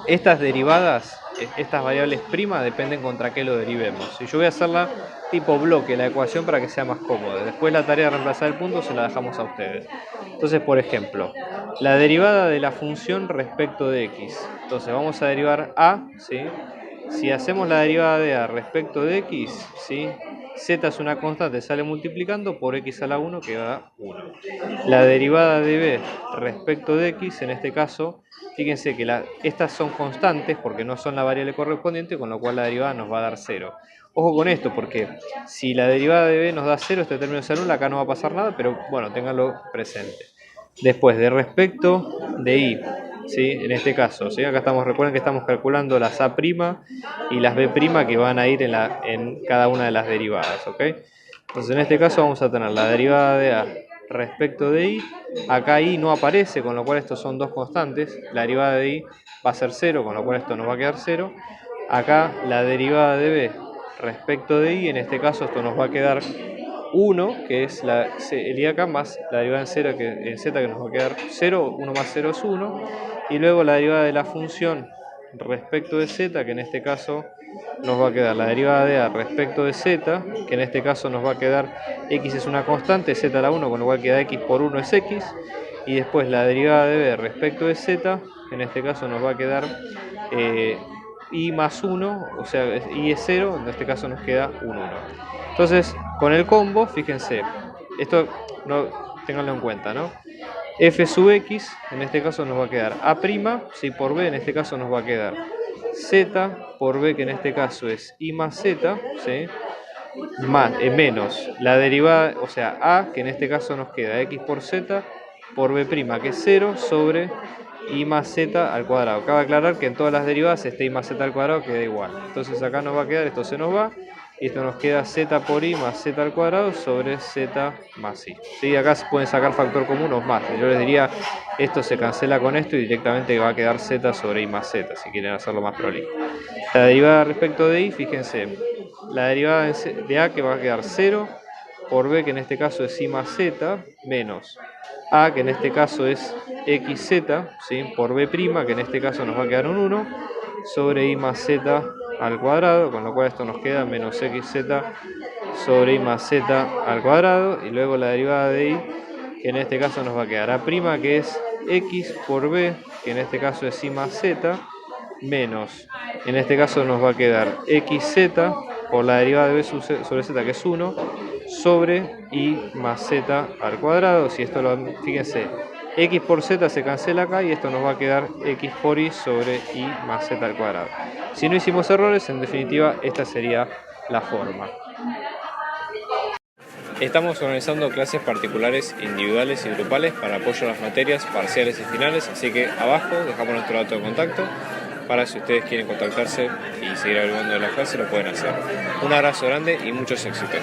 estas derivadas, estas variables primas, dependen contra qué lo derivemos. Y yo voy a hacerla tipo bloque, la ecuación, para que sea más cómodo. Después la tarea de reemplazar el punto se la dejamos a ustedes. Entonces, por ejemplo, la derivada de la función respecto de x. Entonces, vamos a derivar a, ¿sí? Si hacemos la derivada de a respecto de x, ¿sí?, z es una constante, sale multiplicando por x a la 1, que da 1. La derivada de b respecto de x, en este caso, fíjense que estas son constantes porque no son la variable correspondiente, con lo cual la derivada nos va a dar 0. Ojo con esto, porque si la derivada de b nos da 0, este término se anula, acá no va a pasar nada, pero bueno, ténganlo presente. Después, de respecto de y, ¿sí?, en este caso, ¿sí?, acá recuerden que estamos calculando las a' y las b' que van a ir en cada una de las derivadas, ¿ok? Entonces en este caso vamos a tener la derivada de a respecto de y, acá y no aparece, con lo cual estos son dos constantes, la derivada de y va a ser 0, con lo cual esto nos va a quedar 0. Acá la derivada de b respecto de y, en este caso esto nos va a quedar 1, que es el y acá, más la derivada en z, que nos va a quedar 0, 1 más 0 es 1, y luego la derivada de la función respecto de z, que en este caso nos va a quedar la derivada de a respecto de z, que en este caso nos va a quedar x es una constante, z a la 1, con lo cual queda x por 1 es x, y después la derivada de b respecto de z, que en este caso nos va a quedar y más 1, o sea, y es 0, en este caso nos queda un 1. Entonces, con el combo, fíjense, esto no, ténganlo en cuenta, ¿no? F sub x, en este caso nos va a quedar a', ¿sí?, por b, en este caso nos va a quedar z por b, que en este caso es y más z, ¿sí?, más, menos la derivada, o sea, a, que en este caso nos queda x por z, por b', que es 0, sobre y más z al cuadrado. Cabe aclarar que en todas las derivadas y más z al cuadrado queda igual. Entonces acá nos va a quedar, esto se nos va, y esto nos queda z por y más z al cuadrado sobre z más y. ¿Sí? Acá se pueden sacar factor común o más. Yo les diría, esto se cancela con esto y directamente va a quedar z sobre y más z, si quieren hacerlo más prolijo. La derivada respecto de y, fíjense, la derivada de a, que va a quedar 0, por b, que en este caso es y más z, menos a, que en este caso es xz, ¿sí?, por b', que en este caso nos va a quedar un 1, sobre y más z al cuadrado, con lo cual esto nos queda menos xz sobre y más z al cuadrado, y luego la derivada de y, que en este caso nos va a quedar a', que es x por b, que en este caso es y más z, menos, en este caso nos va a quedar xz por la derivada de b sobre z, que es 1, sobre y más z al cuadrado. Si esto fíjense, x por z se cancela acá y esto nos va a quedar x por y sobre y más z al cuadrado. Si no hicimos errores, en definitiva, esta sería la forma. Estamos organizando clases particulares, individuales y grupales para apoyo a las materias parciales y finales, así que abajo dejamos nuestro dato de contacto para si ustedes quieren contactarse y seguir averiguando de la clase, lo pueden hacer. Un abrazo grande y muchos éxitos.